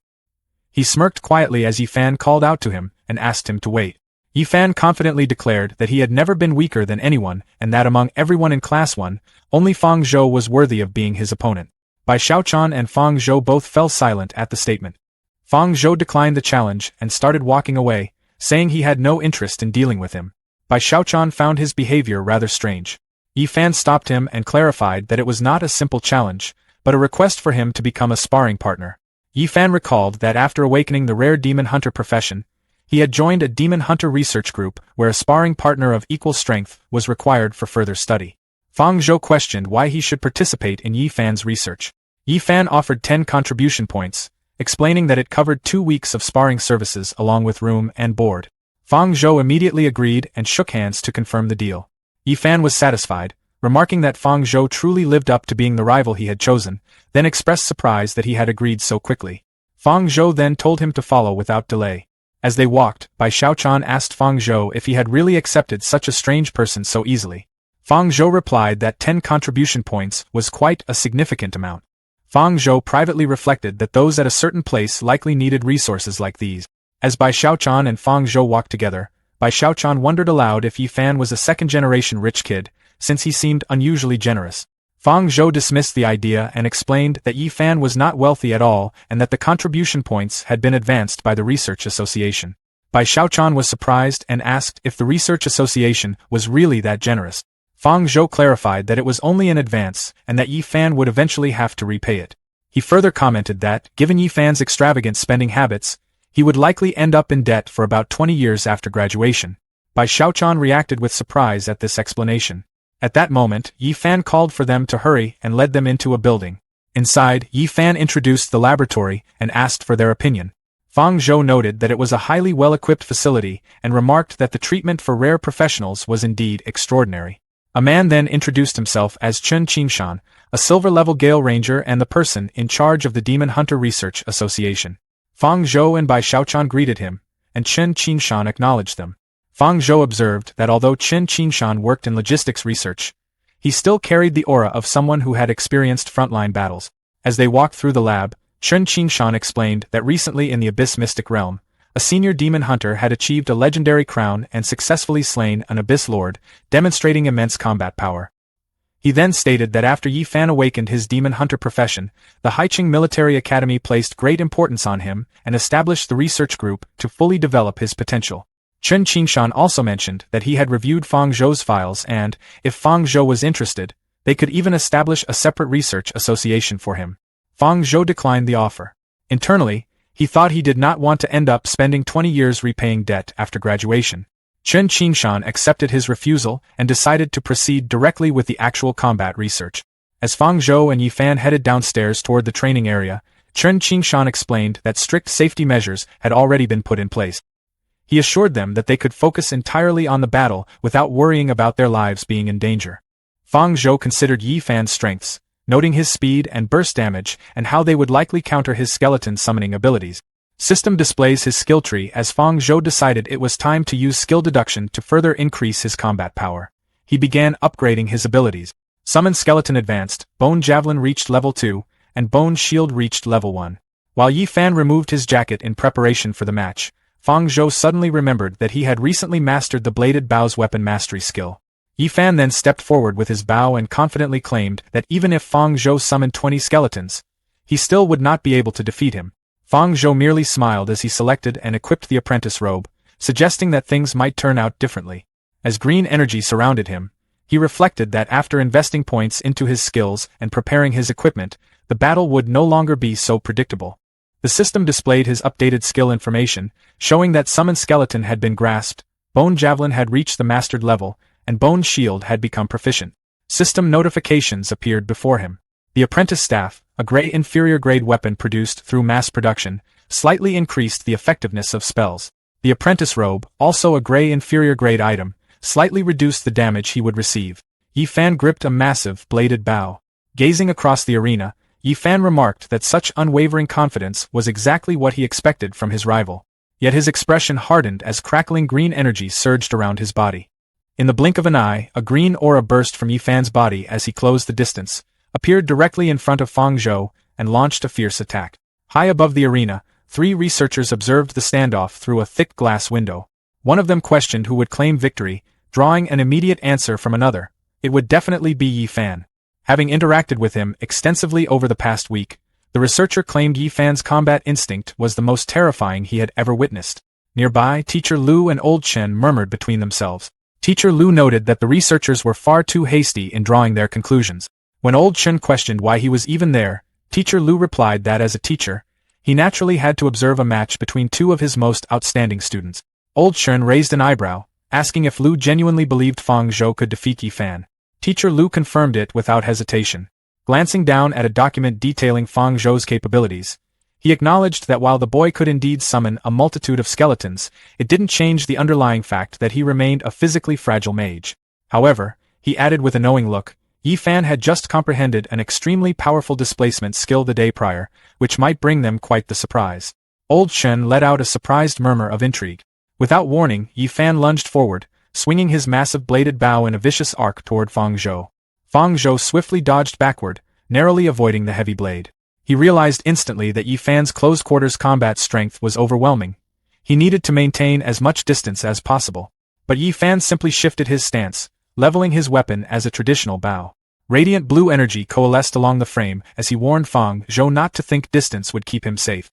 He smirked quietly as Yi Fan called out to him and asked him to wait. Yi Fan confidently declared that he had never been weaker than anyone and that among everyone in Class 1, only Fang Zhou was worthy of being his opponent. Bai Xiaochan and Fang Zhou both fell silent at the statement. Fang Zhou declined the challenge and started walking away, saying he had no interest in dealing with him. Bai Xiaochan found his behavior rather strange. Yi Fan stopped him and clarified that it was not a simple challenge, but a request for him to become a sparring partner. Yi Fan recalled that after awakening the rare demon hunter profession, he had joined a demon hunter research group where a sparring partner of equal strength was required for further study. Fang Zhou questioned why he should participate in Yi Fan's research. Yi Fan offered 10 contribution points, explaining that it covered 2 weeks of sparring services along with room and board. Fang Zhou immediately agreed and shook hands to confirm the deal. Yi Fan was satisfied, remarking that Fang Zhou truly lived up to being the rival he had chosen, then expressed surprise that he had agreed so quickly. Fang Zhou then told him to follow without delay. As they walked, Bai Xiaochan asked Fang Zhou if he had really accepted such a strange person so easily. Fang Zhou replied that 10 contribution points was quite a significant amount. Fang Zhou privately reflected that those at a certain place likely needed resources like these. As Bai Xiaochan and Fang Zhou walked together, Bai Xiaochan wondered aloud if Yi Fan was a second-generation rich kid, since he seemed unusually generous. Fang Zhou dismissed the idea and explained that Yi Fan was not wealthy at all and that the contribution points had been advanced by the Research Association. Bai Xiaochan was surprised and asked if the Research Association was really that generous. Fang Zhou clarified that it was only in advance and that Yi Fan would eventually have to repay it. He further commented that, given Yi Fan's extravagant spending habits, he would likely end up in debt for about 20 years after graduation. Bai Xiaochan reacted with surprise at this explanation. At that moment, Yi Fan called for them to hurry and led them into a building. Inside, Yi Fan introduced the laboratory and asked for their opinion. Fang Zhou noted that it was a highly well-equipped facility and remarked that the treatment for rare professionals was indeed extraordinary. A man then introduced himself as Chen Qingshan, a silver-level Gale Ranger and the person in charge of the Demon Hunter Research Association. Fang Zhou and Bai Xiaochan greeted him, and Chen Qingshan acknowledged them. Fang Zhou observed that although Chen Qingshan worked in logistics research, he still carried the aura of someone who had experienced frontline battles. As they walked through the lab, Chen Qingshan explained that recently in the Abyss Mystic Realm, a senior demon hunter had achieved a legendary crown and successfully slain an Abyss Lord, demonstrating immense combat power. He then stated that after Yi Fan awakened his demon hunter profession, the Haiqing Military Academy placed great importance on him and established the research group to fully develop his potential. Chen Qingshan also mentioned that he had reviewed Fang Zhou's files and, if Fang Zhou was interested, they could even establish a separate research association for him. Fang Zhou declined the offer. Internally, he thought he did not want to end up spending 20 years repaying debt after graduation. Chen Qingshan accepted his refusal and decided to proceed directly with the actual combat research. As Fang Zhou and Yi Fan headed downstairs toward the training area, Chen Qingshan explained that strict safety measures had already been put in place. He assured them that they could focus entirely on the battle without worrying about their lives being in danger. Fang Zhou considered Yi Fan's strengths, noting his speed and burst damage and how they would likely counter his skeleton summoning abilities. System displays his skill tree as Fang Zhou decided it was time to use skill deduction to further increase his combat power. He began upgrading his abilities. Summon Skeleton advanced, Bone Javelin reached level 2, and Bone Shield reached level 1. While Yi Fan removed his jacket in preparation for the match, Fang Zhou suddenly remembered that he had recently mastered the Bladed Bow's weapon mastery skill. Yi Fan then stepped forward with his bow and confidently claimed that even if Fang Zhou summoned 20 skeletons, he still would not be able to defeat him. Fang Zhou merely smiled as he selected and equipped the apprentice robe, suggesting that things might turn out differently. As green energy surrounded him, he reflected that after investing points into his skills and preparing his equipment, the battle would no longer be so predictable. The system displayed his updated skill information, showing that Summon Skeleton had been grasped, Bone Javelin had reached the mastered level, and Bone Shield had become proficient. System notifications appeared before him. The Apprentice Staff, a gray inferior grade weapon produced through mass production, slightly increased the effectiveness of spells. The Apprentice Robe, also a gray inferior grade item, slightly reduced the damage he would receive. Yi Fan gripped a massive, bladed bow. Gazing across the arena, Yi Fan remarked that such unwavering confidence was exactly what he expected from his rival. Yet his expression hardened as crackling green energy surged around his body. In the blink of an eye, a green aura burst from Yi Fan's body as he closed the distance, appeared directly in front of Fang Zhou, and launched a fierce attack. High above the arena, 3 researchers observed the standoff through a thick glass window. One of them questioned who would claim victory, drawing an immediate answer from another. It would definitely be Yi Fan. Having interacted with him extensively over the past week, the researcher claimed Yi Fan's combat instinct was the most terrifying he had ever witnessed. Nearby, Teacher Lu and Old Chen murmured between themselves. Teacher Lu noted that the researchers were far too hasty in drawing their conclusions. When Old Chen questioned why he was even there, Teacher Lu replied that as a teacher, he naturally had to observe a match between 2 of his most outstanding students. Old Chen raised an eyebrow, asking if Lu genuinely believed Fang Zhou could defeat Yi Fan. Teacher Lu confirmed it without hesitation. Glancing down at a document detailing Fang Zhou's capabilities, he acknowledged that while the boy could indeed summon a multitude of skeletons, it didn't change the underlying fact that he remained a physically fragile mage. However, he added with a knowing look, Yi Fan had just comprehended an extremely powerful displacement skill the day prior, which might bring them quite the surprise. Old Chen let out a surprised murmur of intrigue. Without warning, Yi Fan lunged forward, swinging his massive bladed bow in a vicious arc toward Fang Zhou. Fang Zhou swiftly dodged backward, narrowly avoiding the heavy blade. He realized instantly that Yi Fan's close-quarters combat strength was overwhelming. He needed to maintain as much distance as possible. But Yi Fan simply shifted his stance, leveling his weapon as a traditional bow. Radiant blue energy coalesced along the frame as he warned Fang Zhou not to think distance would keep him safe.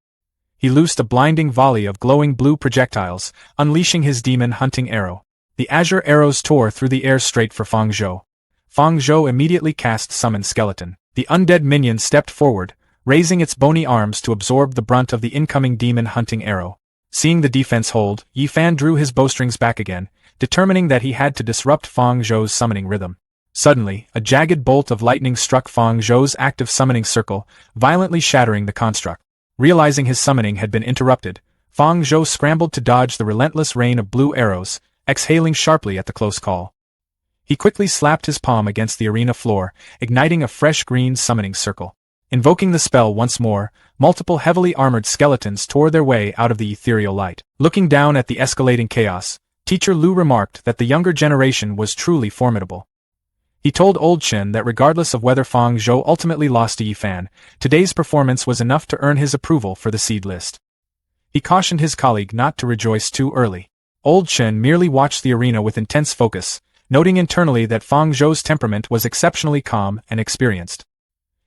He loosed a blinding volley of glowing blue projectiles, unleashing his demon-hunting arrow. The azure arrows tore through the air straight for Fang Zhou. Fang Zhou immediately cast Summon Skeleton. The undead minion stepped forward, raising its bony arms to absorb the brunt of the incoming demon-hunting arrow. Seeing the defense hold, Yi Fan drew his bowstrings back again, determining that he had to disrupt Fang Zhou's summoning rhythm. Suddenly, a jagged bolt of lightning struck Fang Zhou's active summoning circle, violently shattering the construct. Realizing his summoning had been interrupted, Fang Zhou scrambled to dodge the relentless rain of blue arrows, exhaling sharply at the close call. He quickly slapped his palm against the arena floor, igniting a fresh green summoning circle. Invoking the spell once more, multiple heavily armored skeletons tore their way out of the ethereal light. Looking down at the escalating chaos, Teacher Lu remarked that the younger generation was truly formidable. He told Old Chen that regardless of whether Fang Zhou ultimately lost to Yi Fan, today's performance was enough to earn his approval for the seed list. He cautioned his colleague not to rejoice too early. Old Chen merely watched the arena with intense focus, noting internally that Fang Zhou's temperament was exceptionally calm and experienced.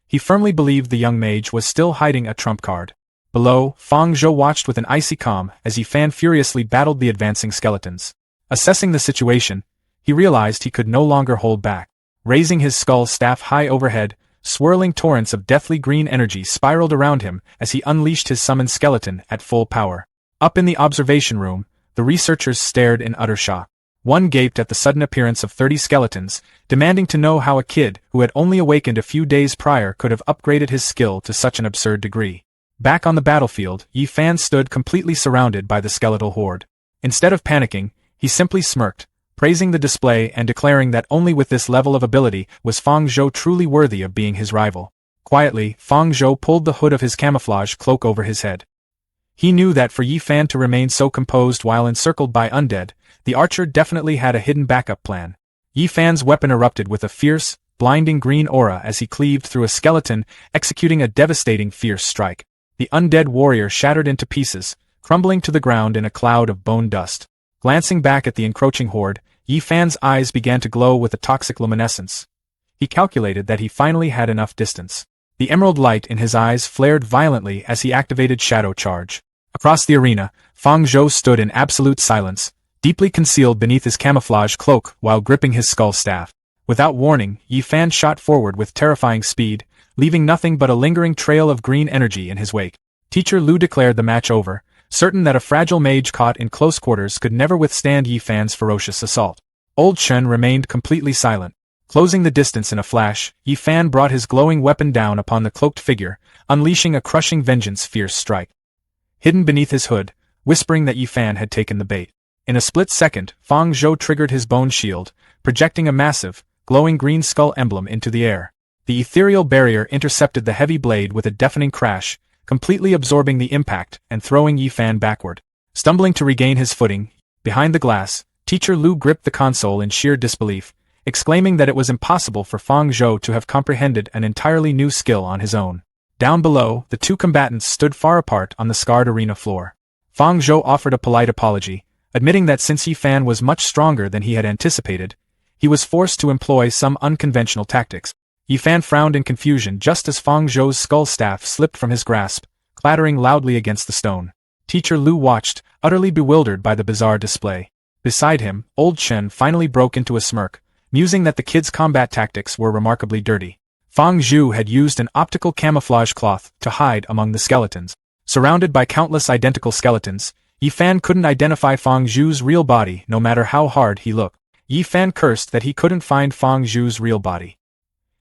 He firmly believed the young mage was still hiding a trump card. Below, Fang Zhou watched with an icy calm as Yi Fan furiously battled the advancing skeletons. Assessing the situation, he realized he could no longer hold back. Raising his skull staff high overhead, swirling torrents of deathly green energy spiraled around him as he unleashed his summoned skeleton at full power. Up in the observation room, the researchers stared in utter shock. One gaped at the sudden appearance of 30 skeletons, demanding to know how a kid who had only awakened a few days prior could have upgraded his skill to such an absurd degree. Back on the battlefield, Yi Fan stood completely surrounded by the skeletal horde. Instead of panicking, he simply smirked, praising the display and declaring that only with this level of ability was Fang Zhou truly worthy of being his rival. Quietly, Fang Zhou pulled the hood of his camouflage cloak over his head. He knew that for Yi Fan to remain so composed while encircled by undead, the archer definitely had a hidden backup plan. Yi Fan's weapon erupted with a fierce, blinding green aura as he cleaved through a skeleton, executing a devastating fierce strike. The undead warrior shattered into pieces, crumbling to the ground in a cloud of bone dust. Glancing back at the encroaching horde, Yi Fan's eyes began to glow with a toxic luminescence. He calculated that he finally had enough distance. The emerald light in his eyes flared violently as he activated Shadow Charge. Across the arena, Fang Zhou stood in absolute silence, deeply concealed beneath his camouflage cloak while gripping his skull staff. Without warning, Yi Fan shot forward with terrifying speed, leaving nothing but a lingering trail of green energy in his wake. Teacher Lu declared the match over, certain that a fragile mage caught in close quarters could never withstand Yi Fan's ferocious assault. Old Chen remained completely silent. Closing the distance in a flash, Yi Fan brought his glowing weapon down upon the cloaked figure, unleashing a crushing vengeance fierce strike. Hidden beneath his hood, whispering that Yi Fan had taken the bait. In a split second, Fang Zhou triggered his bone shield, projecting a massive, glowing green skull emblem into the air. The ethereal barrier intercepted the heavy blade with a deafening crash, completely absorbing the impact and throwing Yifan backward. Stumbling to regain his footing, behind the glass, Teacher Lu gripped the console in sheer disbelief, exclaiming that it was impossible for Fang Zhou to have comprehended an entirely new skill on his own. Down below, the two combatants stood far apart on the scarred arena floor. Fang Zhou offered a polite apology, admitting that since Yifan was much stronger than he had anticipated, he was forced to employ some unconventional tactics. Yifan frowned in confusion just as Fang Zhou's skull staff slipped from his grasp, clattering loudly against the stone. Teacher Lu watched, utterly bewildered by the bizarre display. Beside him, old Chen finally broke into a smirk, musing that the kid's combat tactics were remarkably dirty. Fang Zhou had used an optical camouflage cloth to hide among the skeletons. Surrounded by countless identical skeletons, Yifan couldn't identify Fang Zhou's real body no matter how hard he looked. Yifan cursed that he couldn't find Fang Zhou's real body.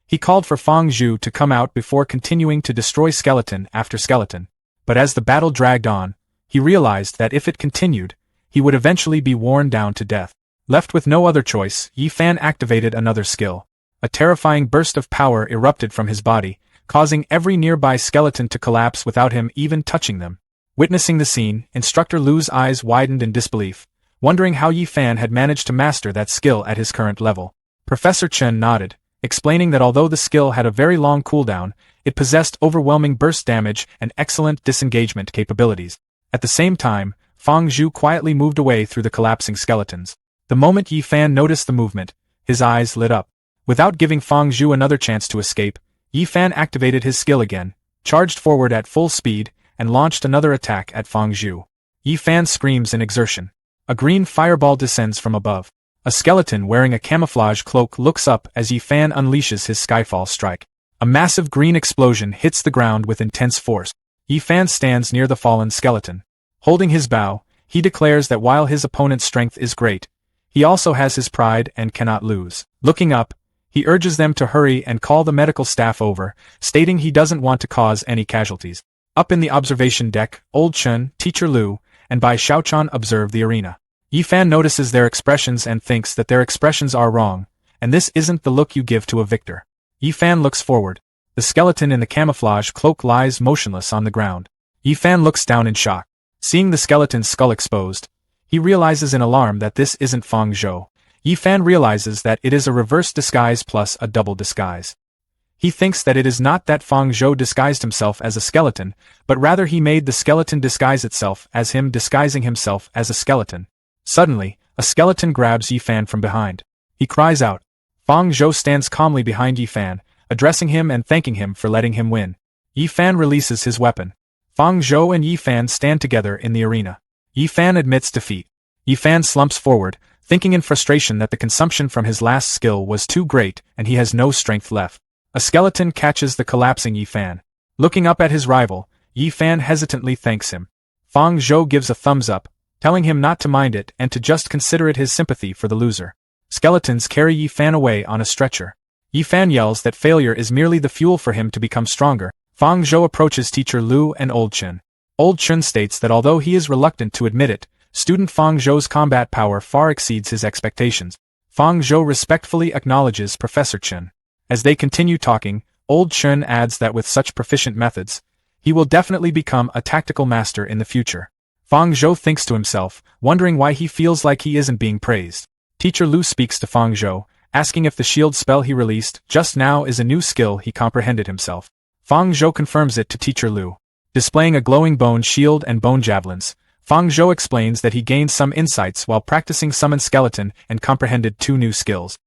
He called for Fang Zhou to come out before continuing to destroy skeleton after skeleton, but as the battle dragged on, he realized that if it continued, he would eventually be worn down to death. Left with no other choice, Yifan activated another skill. A terrifying burst of power erupted from his body, causing every nearby skeleton to collapse without him even touching them. Witnessing the scene, Instructor Lu's eyes widened in disbelief, wondering how Yifan had managed to master that skill at his current level. Professor Chen nodded, explaining that although the skill had a very long cooldown, it possessed overwhelming burst damage and excellent disengagement capabilities. At the same time, Fang Zhou quietly moved away through the collapsing skeletons. The moment Yifan noticed the movement, his eyes lit up. Without giving Fang Zhou another chance to escape, Yifan activated his skill again, charged forward at full speed, and launched another attack at Fang Zhou. Yifan screams in exertion. A green fireball descends from above. A skeleton wearing a camouflage cloak looks up as Yifan unleashes his Skyfall strike. A massive green explosion hits the ground with intense force. Yifan stands near the fallen skeleton. Holding his bow, he declares that while his opponent's strength is great, he also has his pride and cannot lose. Looking up, he urges them to hurry and call the medical staff over, stating he doesn't want to cause any casualties. Up in the observation deck, Old Chen, Teacher Lu, and Bai Xiaochan observe the arena. Yifan notices their expressions and thinks that their expressions are wrong, and this isn't the look you give to a victor. Yifan looks forward. The skeleton in the camouflage cloak lies motionless on the ground. Yifan looks down in shock. Seeing the skeleton's skull exposed, he realizes in alarm that this isn't Fang Zhou. Yifan realizes that it is a reverse disguise plus a double disguise. He thinks that it is not that Fang Zhou disguised himself as a skeleton, but rather he made the skeleton disguise itself as him disguising himself as a skeleton. Suddenly, a skeleton grabs Yifan from behind. He cries out. Fang Zhou stands calmly behind Yifan, addressing him and thanking him for letting him win. Yifan releases his weapon. Fang Zhou and Yifan stand together in the arena. Yifan admits defeat. Yifan slumps forward, thinking in frustration that the consumption from his last skill was too great and he has no strength left. A skeleton catches the collapsing Yifan. Looking up at his rival, Yifan hesitantly thanks him. Fang Zhou gives a thumbs up, telling him not to mind it and to just consider it his sympathy for the loser. Skeletons carry Yifan away on a stretcher. Yifan yells that failure is merely the fuel for him to become stronger. Fang Zhou approaches Teacher Lu and Old Chen. Old Chen states that although he is reluctant to admit it, student Fang Zhou's combat power far exceeds his expectations. Fang Zhou respectfully acknowledges Professor Chen. As they continue talking, Old Chen adds that with such proficient methods, he will definitely become a tactical master in the future. Fang Zhou thinks to himself, wondering why he feels like he isn't being praised. Teacher Lu speaks to Fang Zhou, asking if the shield spell he released just now is a new skill he comprehended himself. Fang Zhou confirms it to Teacher Lu. Displaying a glowing bone shield and bone javelins, Fang Zhou explains that he gained some insights while practicing Summon Skeleton and comprehended two new skills.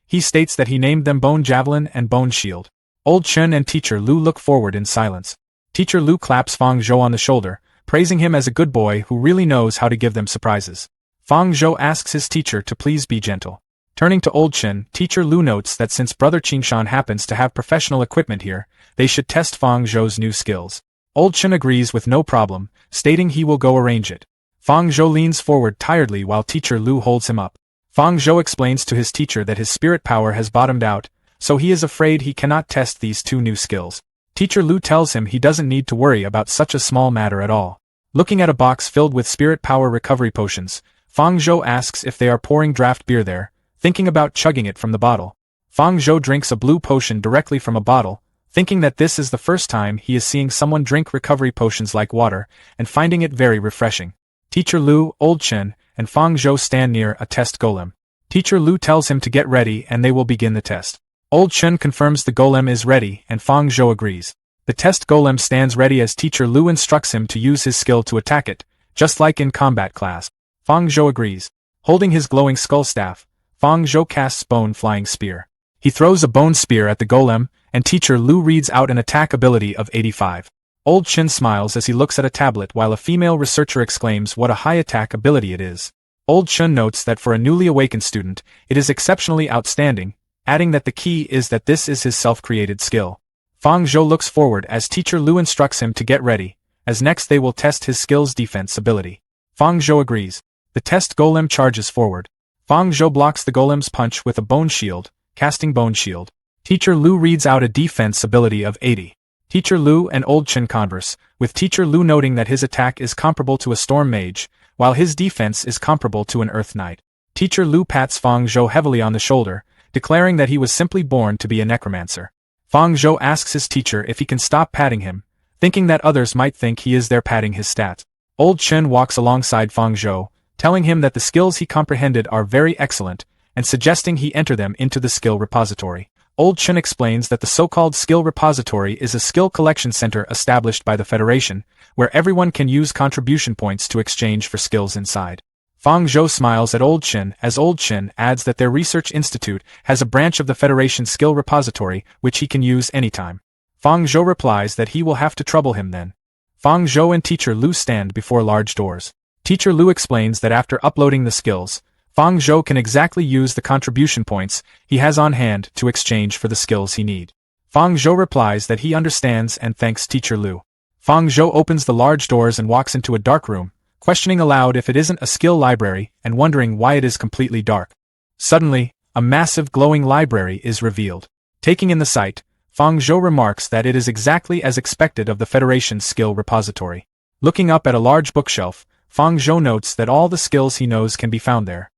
He states that he named them Bone Javelin and Bone Shield. Old Chen and Teacher Lu look forward in silence. Teacher Lu claps Fang Zhou on the shoulder, praising him as a good boy who really knows how to give them surprises. Fang Zhou asks his teacher to please be gentle. Turning to Old Chen, Teacher Lu notes that since Brother Qingshan happens to have professional equipment here, they should test Fang Zhou's new skills. Old Chen agrees with no problem, stating he will go arrange it. Fang Zhou leans forward tiredly while Teacher Lu holds him up. Fang Zhou explains to his teacher that his spirit power has bottomed out, so he is afraid he cannot test these two new skills. Teacher Lu tells him he doesn't need to worry about such a small matter at all. Looking at a box filled with spirit power recovery potions, Fang Zhou asks if they are pouring draft beer there, thinking about chugging it from the bottle. Fang Zhou drinks a blue potion directly from a bottle, thinking that this is the first time he is seeing someone drink recovery potions like water, and finding it very refreshing. Teacher Lu, Old Chen, and Fang Zhou stand near a test golem. Teacher Lu tells him to get ready and they will begin the test. Old Chen confirms the golem is ready and Fang Zhou agrees. The test golem stands ready as Teacher Lu instructs him to use his skill to attack it, just like in combat class. Fang Zhou agrees. Holding his glowing skull staff, Fang Zhou casts Bone Flying Spear. He throws a bone spear at the golem, and Teacher Lu reads out an attack ability of 85. Old Chen smiles as he looks at a tablet while a female researcher exclaims what a high attack ability it is. Old Chen notes that for a newly awakened student, it is exceptionally outstanding, adding that the key is that this is his self-created skill. Fang Zhou looks forward as Teacher Lu instructs him to get ready, as next they will test his skill's defense ability. Fang Zhou agrees. The test golem charges forward. Fang Zhou blocks the golem's punch with a bone shield, casting Bone Shield. Teacher Lu reads out a defense ability of 80. Teacher Lu and Old Chen converse, with Teacher Lu noting that his attack is comparable to a Storm Mage, while his defense is comparable to an Earth Knight. Teacher Lu pats Fang Zhou heavily on the shoulder, declaring that he was simply born to be a necromancer. Fang Zhou asks his teacher if he can stop patting him, thinking that others might think he is there patting his stats. Old Chen walks alongside Fang Zhou, telling him that the skills he comprehended are very excellent, and suggesting he enter them into the skill repository. Old Chen explains that the so-called skill repository is a skill collection center established by the Federation, where everyone can use contribution points to exchange for skills inside. Fang Zhou smiles at Old Chen as Old Chen adds that their research institute has a branch of the Federation skill repository which he can use anytime. Fang Zhou replies that he will have to trouble him then. Fang Zhou and Teacher Lu stand before large doors. Teacher Lu explains that after uploading the skills, Fang Zhou can exactly use the contribution points he has on hand to exchange for the skills he need. Fang Zhou replies that he understands and thanks Teacher Lu. Fang Zhou opens the large doors and walks into a dark room, questioning aloud if it isn't a skill library and wondering why it is completely dark. Suddenly, a massive glowing library is revealed. Taking in the sight, Fang Zhou remarks that it is exactly as expected of the Federation's skill repository. Looking up at a large bookshelf, Fang Zhou notes that all the skills he knows can be found there.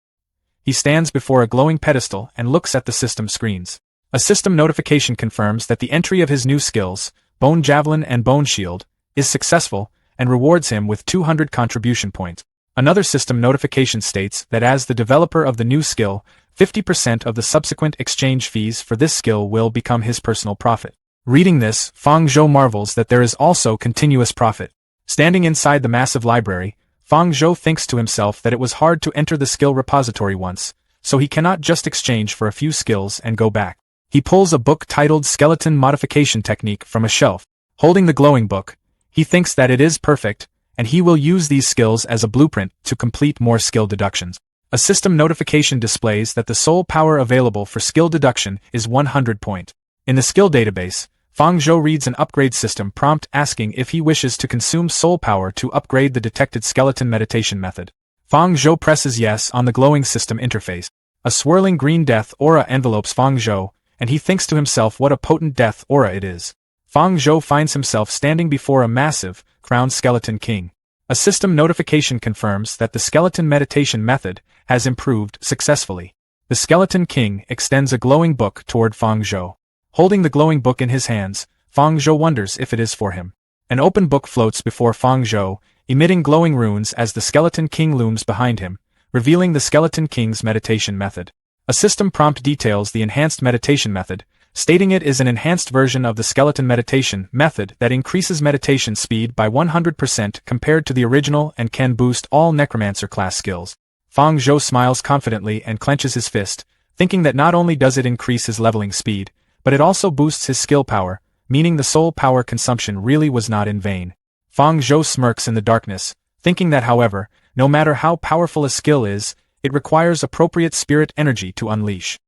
He stands before a glowing pedestal and looks at the system screens. A system notification confirms that the entry of his new skills, Bone Javelin and Bone Shield, is successful, and rewards him with 200 contribution points. Another system notification states that as the developer of the new skill, 50% of the subsequent exchange fees for this skill will become his personal profit. Reading this, Fang Zhou marvels that there is also continuous profit. Standing inside the massive library, Fang Zhou thinks to himself that it was hard to enter the skill repository once, so he cannot just exchange for a few skills and go back. He pulls a book titled Skeleton Modification Technique from a shelf. Holding the glowing book, he thinks that it is perfect, and he will use these skills as a blueprint to complete more skill deductions. A system notification displays that the soul power available for skill deduction is 100 point. In the skill database, Fang Zhou reads an upgrade system prompt asking if he wishes to consume soul power to upgrade the detected skeleton meditation method. Fang Zhou presses yes on the glowing system interface. A swirling green death aura envelopes Fang Zhou, and he thinks to himself what a potent death aura it is. Fang Zhou finds himself standing before a massive, crowned skeleton king. A system notification confirms that the skeleton meditation method has improved successfully. The skeleton king extends a glowing book toward Fang Zhou. Holding the glowing book in his hands, Fang Zhou wonders if it is for him. An open book floats before Fang Zhou, emitting glowing runes as the skeleton king looms behind him, revealing the skeleton king's meditation method. A system prompt details the enhanced meditation method, stating it is an enhanced version of the skeleton meditation method that increases meditation speed by 100% compared to the original and can boost all Necromancer class skills. Fang Zhou smiles confidently and clenches his fist, thinking that not only does it increase his leveling speed, but it also boosts his skill power, meaning the soul power consumption really was not in vain. Fang Zhou smirks in the darkness, thinking that however, no matter how powerful a skill is, it requires appropriate spirit energy to unleash.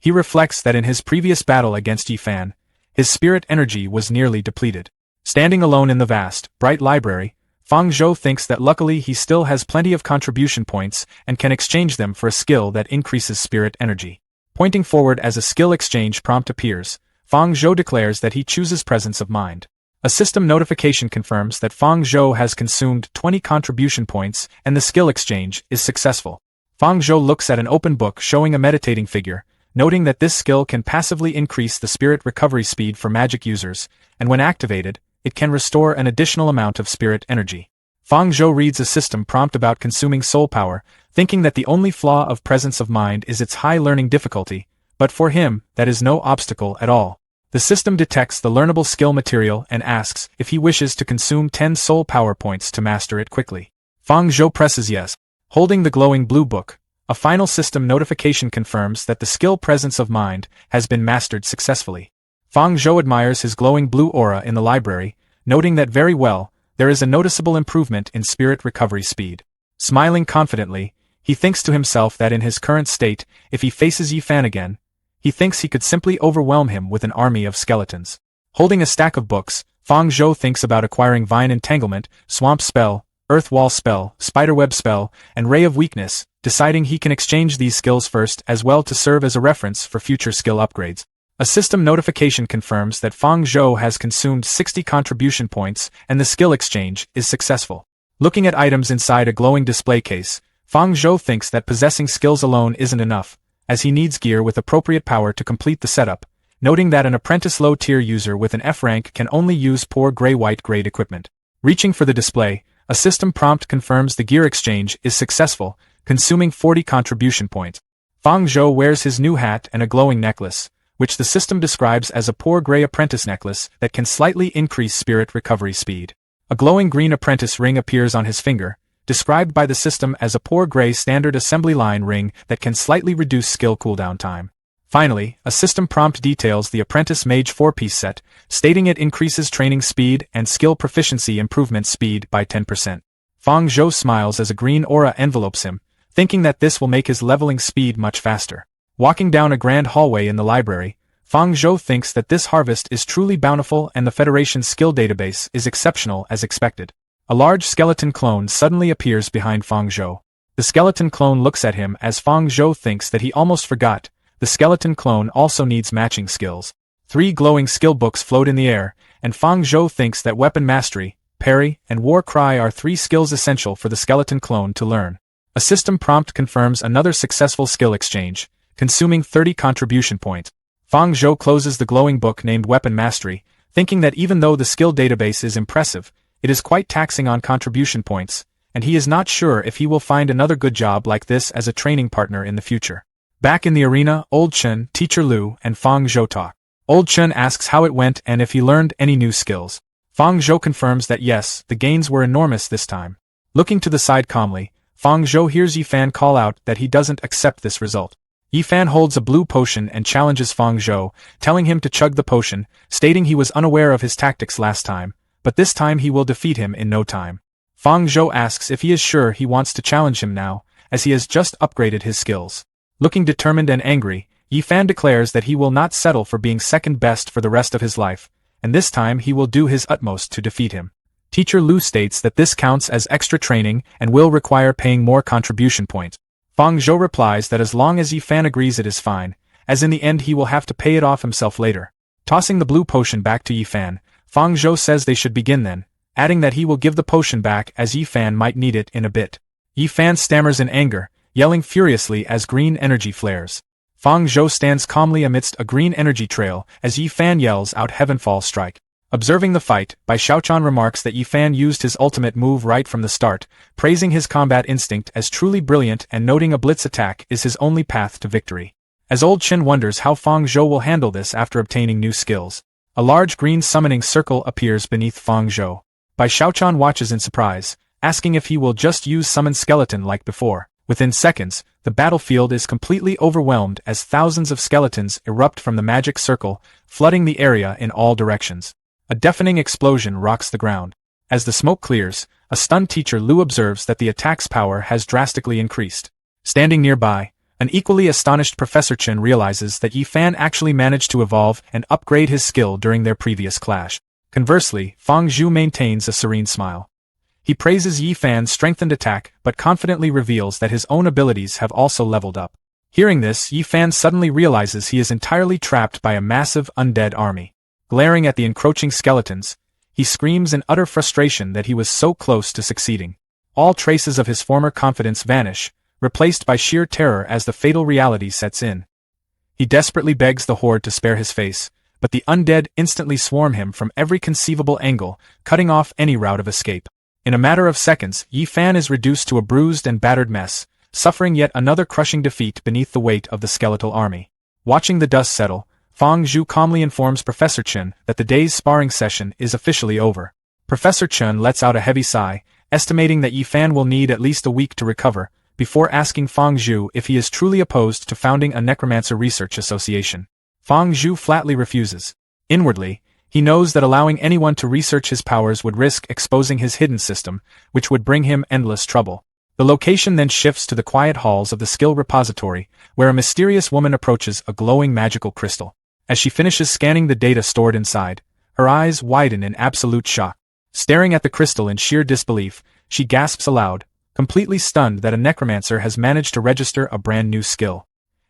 He reflects that in his previous battle against Yifan, his spirit energy was nearly depleted. Standing alone in the vast, bright library, Fang Zhou thinks that luckily he still has plenty of contribution points and can exchange them for a skill that increases spirit energy. Pointing forward as a skill exchange prompt appears, Fang Zhou declares that he chooses presence of mind. A system notification confirms that Fang Zhou has consumed 20 contribution points and the skill exchange is successful. Fang Zhou looks at an open book showing a meditating figure, noting that this skill can passively increase the spirit recovery speed for magic users, and when activated, it can restore an additional amount of spirit energy. Fang Zhou reads a system prompt about consuming soul power, thinking that the only flaw of presence of mind is its high learning difficulty, but for him, that is no obstacle at all. The system detects the learnable skill material and asks if he wishes to consume 10 soul power points to master it quickly. Fang Zhou presses yes. Holding the glowing blue book, a final system notification confirms that the skill presence of mind has been mastered successfully. Fang Zhou admires his glowing blue aura in the library, noting that very well, there is a noticeable improvement in spirit recovery speed. Smiling confidently, he thinks to himself that in his current state, if he faces Yifan again, he thinks he could simply overwhelm him with an army of skeletons. Holding a stack of books, Fang Zhou thinks about acquiring Vine Entanglement, Swamp Spell, Earth Wall Spell, Spiderweb Spell, and Ray of Weakness, deciding he can exchange these skills first as well to serve as a reference for future skill upgrades. A system notification confirms that Fang Zhou has consumed 60 contribution points and the skill exchange is successful. Looking at items inside a glowing display case, Fang Zhou thinks that possessing skills alone isn't enough, as he needs gear with appropriate power to complete the setup, noting that an apprentice low-tier user with an F rank can only use poor gray-white grade equipment. Reaching for the display, a system prompt confirms the gear exchange is successful, consuming 40 contribution points. Fang Zhou wears his new hat and a glowing necklace, which the system describes as a poor gray apprentice necklace that can slightly increase spirit recovery speed. A glowing green apprentice ring appears on his finger, described by the system as a poor gray standard assembly line ring that can slightly reduce skill cooldown time. Finally, a system prompt details the apprentice mage 4-piece set, stating it increases training speed and skill proficiency improvement speed by 10%. Fang Zhou smiles as a green aura envelopes him, thinking that this will make his leveling speed much faster. Walking down a grand hallway in the library, Fang Zhou thinks that this harvest is truly bountiful and the Federation's skill database is exceptional as expected. A large skeleton clone suddenly appears behind Fang Zhou. The skeleton clone looks at him as Fang Zhou thinks that he almost forgot. The skeleton clone also needs matching skills. 3 glowing skill books float in the air, and Fang Zhou thinks that weapon mastery, parry, and war cry are 3 skills essential for the skeleton clone to learn. A system prompt confirms another successful skill exchange, consuming 30 contribution points. Fang Zhou closes the glowing book named Weapon Mastery, thinking that even though the skill database is impressive, it is quite taxing on contribution points, and he is not sure if he will find another good job like this as a training partner in the future. Back in the arena, Old Chen, Teacher Lu, and Fang Zhou talk. Old Chen asks how it went and if he learned any new skills. Fang Zhou confirms that yes, the gains were enormous this time. Looking to the side calmly, Fang Zhou hears Yifan call out that he doesn't accept this result. Yifan holds a blue potion and challenges Fang Zhou, telling him to chug the potion, stating he was unaware of his tactics last time, but this time he will defeat him in no time. Fang Zhou asks if he is sure he wants to challenge him now, as he has just upgraded his skills. Looking determined and angry, Yifan declares that he will not settle for being second best for the rest of his life, and this time he will do his utmost to defeat him. Teacher Lu states that this counts as extra training and will require paying more contribution points. Fang Zhou replies that as long as Yifan agrees it is fine, as in the end he will have to pay it off himself later. Tossing the blue potion back to Yifan, Fang Zhou says they should begin then, adding that he will give the potion back as Yifan might need it in a bit. Yifan stammers in anger, yelling furiously as green energy flares. Fang Zhou stands calmly amidst a green energy trail as Yifan yells out Heavenfall Strike. Observing the fight, Bai Xiaochan remarks that Yifan used his ultimate move right from the start, praising his combat instinct as truly brilliant and noting a blitz attack is his only path to victory. As Old Chen wonders how Fang Zhou will handle this after obtaining new skills, a large green summoning circle appears beneath Fang Zhou. Bai Xiaochan watches in surprise, asking if he will just use summon skeleton like before. Within seconds, the battlefield is completely overwhelmed as thousands of skeletons erupt from the magic circle, flooding the area in all directions. A deafening explosion rocks the ground. As the smoke clears, a stunned Teacher Lu observes that the attack's power has drastically increased. Standing nearby, an equally astonished Professor Chen realizes that Yifan actually managed to evolve and upgrade his skill during their previous clash. Conversely, Fang Zhou maintains a serene smile. He praises Yifan's strengthened attack but confidently reveals that his own abilities have also leveled up. Hearing this, Yifan suddenly realizes he is entirely trapped by a massive undead army. Glaring at the encroaching skeletons, he screams in utter frustration that he was so close to succeeding. All traces of his former confidence vanish, replaced by sheer terror as the fatal reality sets in. He desperately begs the horde to spare his face, but the undead instantly swarm him from every conceivable angle, cutting off any route of escape. In a matter of seconds, Yi Fan is reduced to a bruised and battered mess, suffering yet another crushing defeat beneath the weight of the skeletal army. Watching the dust settle, Fang Zhu calmly informs Professor Chen that the day's sparring session is officially over. Professor Chen lets out a heavy sigh, estimating that Yi Fan will need at least a week to recover, before asking Fang Zhu if he is truly opposed to founding a Necromancer research association. Fang Zhu flatly refuses. Inwardly, he knows that allowing anyone to research his powers would risk exposing his hidden system, which would bring him endless trouble. The location then shifts to the quiet halls of the skill repository, where a mysterious woman approaches a glowing magical crystal. As she finishes scanning the data stored inside, her eyes widen in absolute shock. Staring at the crystal in sheer disbelief, she gasps aloud, completely stunned that a necromancer has managed to register a brand new skill.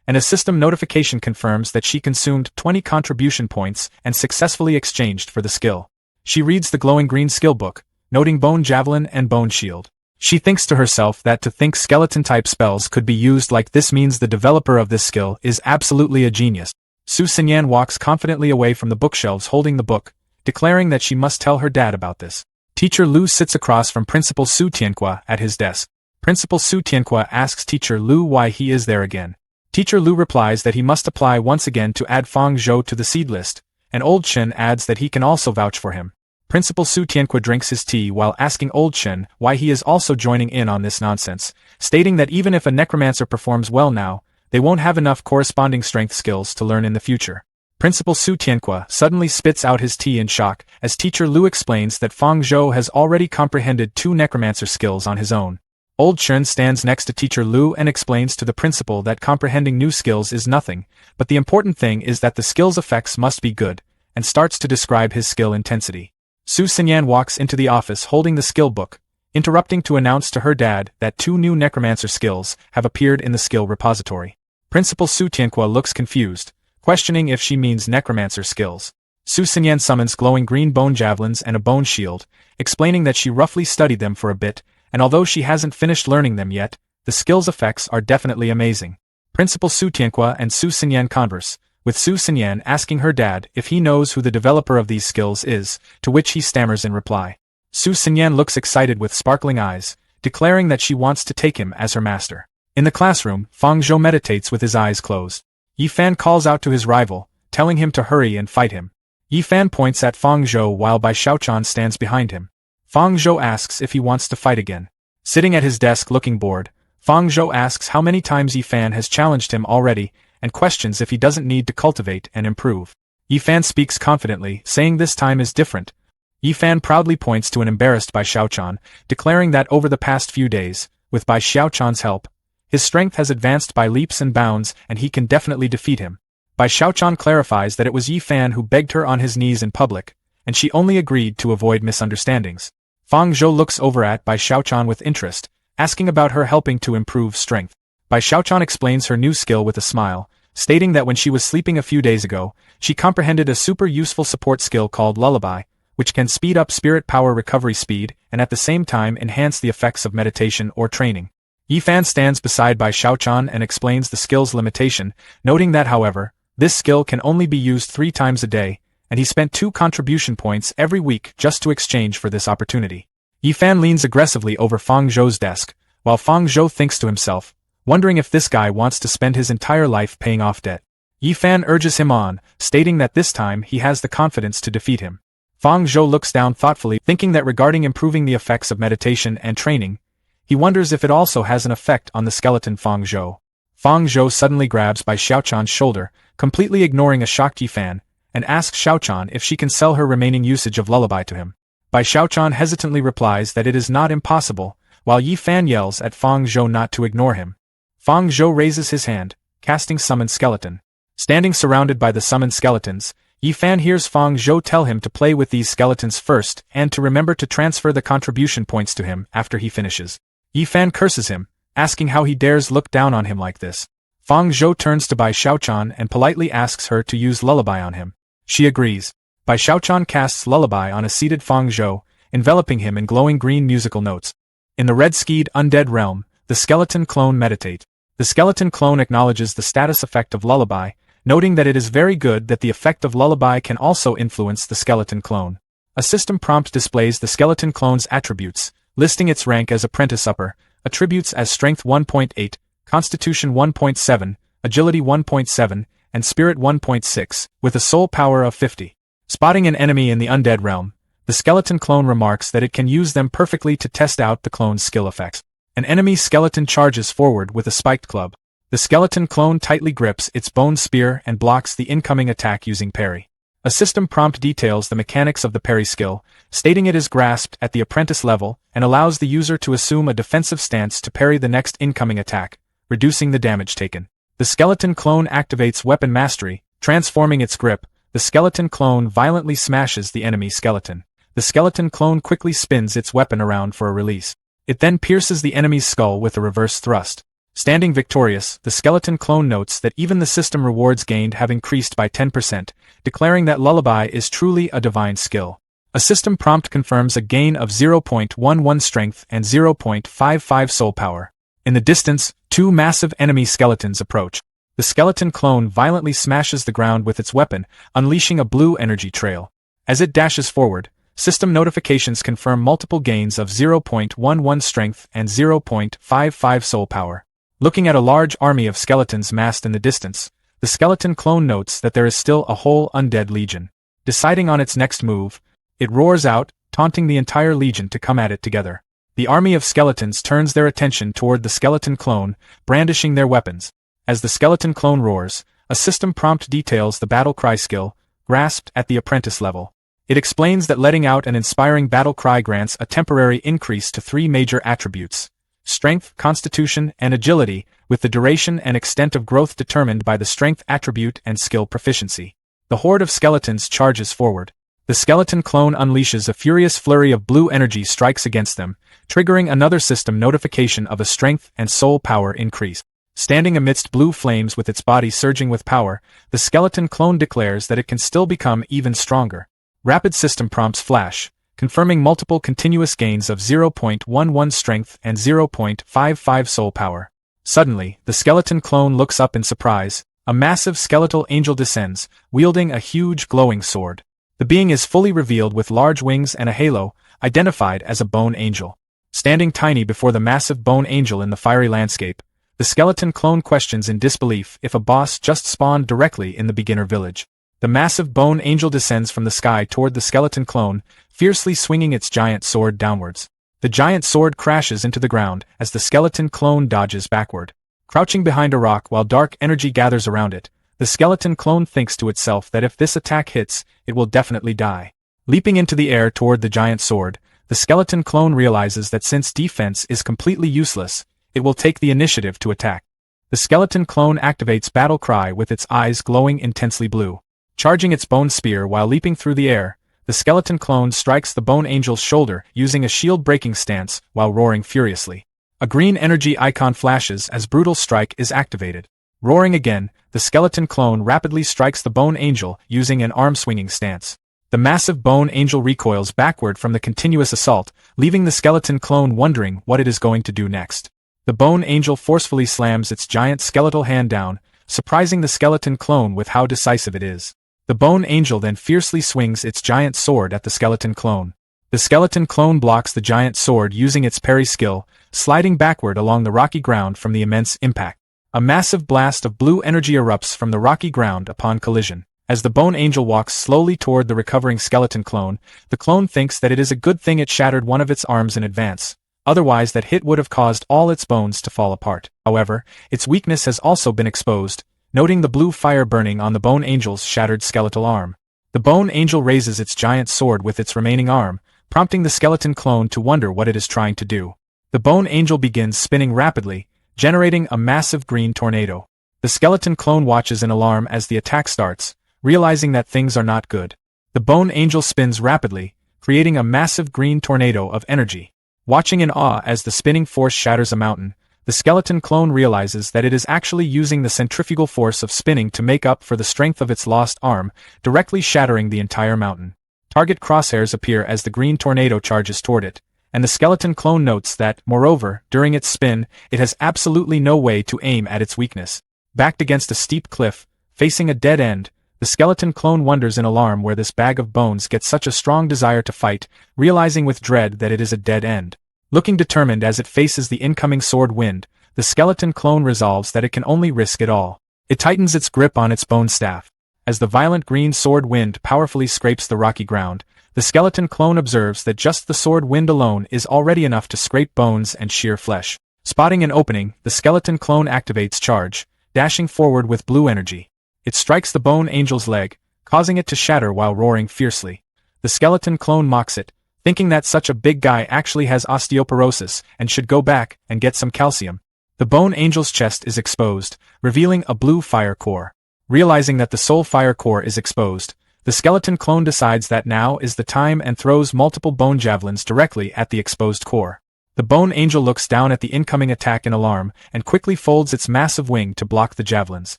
And a system notification confirms that she consumed 20 contribution points and successfully exchanged for the skill. She reads the glowing green skill book, noting Bone Javelin and Bone Shield. She thinks to herself that to think skeleton-type spells could be used like this means the developer of this skill is absolutely a genius. Su Xinyan walks confidently away from the bookshelves holding the book, declaring that she must tell her dad about this. Teacher Lu sits across from Principal Su Tianhua at his desk. Principal Su Tianhua asks Teacher Lu why he is there again. Teacher Lu replies that he must apply once again to add Fang Zhou to the seed list, and Old Chen adds that he can also vouch for him. Principal Su Tianhua drinks his tea while asking Old Chen why he is also joining in on this nonsense, stating that even if a necromancer performs well now, they won't have enough corresponding strength skills to learn in the future. Principal Su Tianhua suddenly spits out his tea in shock as Teacher Lu explains that Fang Zhou has already comprehended 2 necromancer skills on his own. Old Chen stands next to Teacher Lu and explains to the principal that comprehending new skills is nothing, but the important thing is that the skill's effects must be good, and starts to describe his skill intensity. Su Xinyan walks into the office holding the skill book, interrupting to announce to her dad that 2 new necromancer skills have appeared in the skill repository. Principal Su Tianhua looks confused, questioning if she means necromancer skills. Su Xinyan summons glowing green bone javelins and a bone shield, explaining that she roughly studied them for a bit, and although she hasn't finished learning them yet, the skill's effects are definitely amazing. Principal Su Tianhua and Su Xinyan converse, with Su Xinyan asking her dad if he knows who the developer of these skills is, to which he stammers in reply. Su Xinyan looks excited with sparkling eyes, declaring that she wants to take him as her master. In the classroom, Fang Zhou meditates with his eyes closed. Yi Fan calls out to his rival, telling him to hurry and fight him. Yi Fan points at Fang Zhou while Bai Xiaochan stands behind him. Fang Zhou asks if he wants to fight again. Sitting at his desk looking bored, Fang Zhou asks how many times Yi Fan has challenged him already, and questions if he doesn't need to cultivate and improve. Yi Fan speaks confidently, saying this time is different. Yi Fan proudly points to an embarrassed Bai Xiaochan, declaring that over the past few days, with Bai Xiaochan's help, his strength has advanced by leaps and bounds and he can definitely defeat him. Bai Xiaochan clarifies that it was Yi Fan who begged her on his knees in public, and she only agreed to avoid misunderstandings. Fang Zhou looks over at Bai Xiaochan with interest, asking about her helping to improve strength. Bai Xiaochan explains her new skill with a smile, stating that when she was sleeping a few days ago, she comprehended a super useful support skill called Lullaby, which can speed up spirit power recovery speed and at the same time enhance the effects of meditation or training. Yi Fan stands beside Bai Xiaochan and explains the skill's limitation, noting that however, this skill can only be used 3 times a day, and he spent 2 contribution points every week just to exchange for this opportunity. Yi Fan leans aggressively over Fang Zhou's desk, while Fang Zhou thinks to himself, wondering if this guy wants to spend his entire life paying off debt. Yi Fan urges him on, stating that this time he has the confidence to defeat him. Fang Zhou looks down thoughtfully, thinking that regarding improving the effects of meditation and training, he wonders if it also has an effect on the skeleton Fang Zhou. Fang Zhou suddenly grabs Bai Xiaochan's shoulder, completely ignoring a shocked Yi Fan, and asks Xiaochan if she can sell her remaining usage of Lullaby to him. Bai Xiaochan hesitantly replies that it is not impossible, while Yi Fan yells at Fang Zhou not to ignore him. Fang Zhou raises his hand, casting Summon Skeleton. Standing surrounded by the summoned skeletons, Yi Fan hears Fang Zhou tell him to play with these skeletons first and to remember to transfer the contribution points to him after he finishes. Yi Fan curses him, asking how he dares look down on him like this. Fang Zhou turns to Bai Xiaochan and politely asks her to use Lullaby on him. She agrees. Bai Xiaochan casts Lullaby on a seated Fang Zhou, enveloping him in glowing green musical notes. In the red-skied undead realm, the skeleton clone meditate. The skeleton clone acknowledges the status effect of Lullaby, noting that it is very good that the effect of lullaby can also influence the skeleton clone. A system prompt displays the skeleton clone's attributes, listing its rank as apprentice upper, attributes as strength 1.8, constitution 1.7, agility 1.7, and spirit 1.6, with a soul power of 50. Spotting an enemy in the undead realm, the skeleton clone remarks that it can use them perfectly to test out the clone's skill effects. An enemy skeleton charges forward with a spiked club. The skeleton clone tightly grips its bone spear and blocks the incoming attack using parry. A system prompt details the mechanics of the parry skill, stating it is grasped at the apprentice level and allows the user to assume a defensive stance to parry the next incoming attack, reducing the damage taken. The skeleton clone activates weapon mastery, transforming its grip. The skeleton clone violently smashes the enemy skeleton. The skeleton clone quickly spins its weapon around for a release. It then pierces the enemy's skull with a reverse thrust. Standing victorious, the skeleton clone notes that even the system rewards gained have increased by 10%, declaring that lullaby is truly a divine skill. A system prompt confirms a gain of 0.11 strength and 0.55 soul power. In the distance, two massive enemy skeletons approach. The skeleton clone violently smashes the ground with its weapon, unleashing a blue energy trail. As it dashes forward, system notifications confirm multiple gains of 0.11 strength and 0.55 soul power. Looking at a large army of skeletons massed in the distance, the skeleton clone notes that there is still a whole undead legion. Deciding on its next move, it roars out, taunting the entire legion to come at it together. The army of skeletons turns their attention toward the skeleton clone, brandishing their weapons. As the skeleton clone roars, a system prompt details the battle cry skill, grasped at the apprentice level. It explains that letting out an inspiring battle cry grants a temporary increase to 3 major attributes: strength, constitution, and agility, with the duration and extent of growth determined by the strength attribute and skill proficiency. The horde of skeletons charges forward. The skeleton clone unleashes a furious flurry of blue energy strikes against them, triggering another system notification of a strength and soul power increase. Standing amidst blue flames with its body surging with power, the skeleton clone declares that it can still become even stronger. Rapid system prompts flash, confirming multiple continuous gains of 0.11 strength and 0.55 soul power. Suddenly, the skeleton clone looks up in surprise. A massive skeletal angel descends, wielding a huge glowing sword. The being is fully revealed with large wings and a halo, identified as a bone angel. Standing tiny before the massive bone angel in the fiery landscape, the skeleton clone questions in disbelief if a boss just spawned directly in the beginner village. The massive bone angel descends from the sky toward the skeleton clone, fiercely swinging its giant sword downwards. The giant sword crashes into the ground as the skeleton clone dodges backward. Crouching behind a rock while dark energy gathers around it, the skeleton clone thinks to itself that if this attack hits, it will definitely die. Leaping into the air toward the giant sword, the skeleton clone realizes that since defense is completely useless, it will take the initiative to attack. The skeleton clone activates Battle Cry with its eyes glowing intensely blue. Charging its bone spear while leaping through the air, the skeleton clone strikes the bone angel's shoulder using a shield-breaking stance while roaring furiously. A green energy icon flashes as Brutal Strike is activated. Roaring again, the skeleton clone rapidly strikes the bone angel using an arm-swinging stance. The massive bone angel recoils backward from the continuous assault, leaving the skeleton clone wondering what it is going to do next. The bone angel forcefully slams its giant skeletal hand down, surprising the skeleton clone with how decisive it is. The bone angel then fiercely swings its giant sword at the skeleton clone. The skeleton clone blocks the giant sword using its parry skill, sliding backward along the rocky ground from the immense impact. A massive blast of blue energy erupts from the rocky ground upon collision. As the bone angel walks slowly toward the recovering skeleton clone, the clone thinks that it is a good thing it shattered one of its arms in advance. Otherwise that hit would have caused all its bones to fall apart. However, its weakness has also been exposed, noting the blue fire burning on the bone angel's shattered skeletal arm. The bone angel raises its giant sword with its remaining arm, prompting the skeleton clone to wonder what it is trying to do. The bone angel begins spinning rapidly, generating a massive green tornado. The skeleton clone watches in alarm as the attack starts, realizing that things are not good. The bone angel spins rapidly, creating a massive green tornado of energy. Watching in awe as the spinning force shatters a mountain, the skeleton clone realizes that it is actually using the centrifugal force of spinning to make up for the strength of its lost arm, directly shattering the entire mountain. Target crosshairs appear as the green tornado charges toward it, and the skeleton clone notes that, moreover, during its spin, it has absolutely no way to aim at its weakness. Backed against a steep cliff, Facing a dead end, the skeleton clone wonders in alarm where this bag of bones gets such a strong desire to fight, realizing with dread that it is a dead end. Looking determined as it faces the incoming sword wind, the skeleton clone resolves that it can only risk it all. It tightens its grip on its bone staff. As the violent green sword wind powerfully scrapes the rocky ground, the skeleton clone observes that just the sword wind alone is already enough to scrape bones and shear flesh. Spotting an opening, the skeleton clone activates charge, dashing forward with blue energy. It strikes the bone angel's leg, causing it to shatter while roaring fiercely. The skeleton clone mocks it, thinking that such a big guy actually has osteoporosis and should go back and get some calcium. The bone angel's chest is exposed, revealing a blue fire core. Realizing that the soul fire core is exposed, the skeleton clone decides that now is the time and throws multiple bone javelins directly at the exposed core. The bone angel looks down at the incoming attack in alarm and quickly folds its massive wing to block the javelins.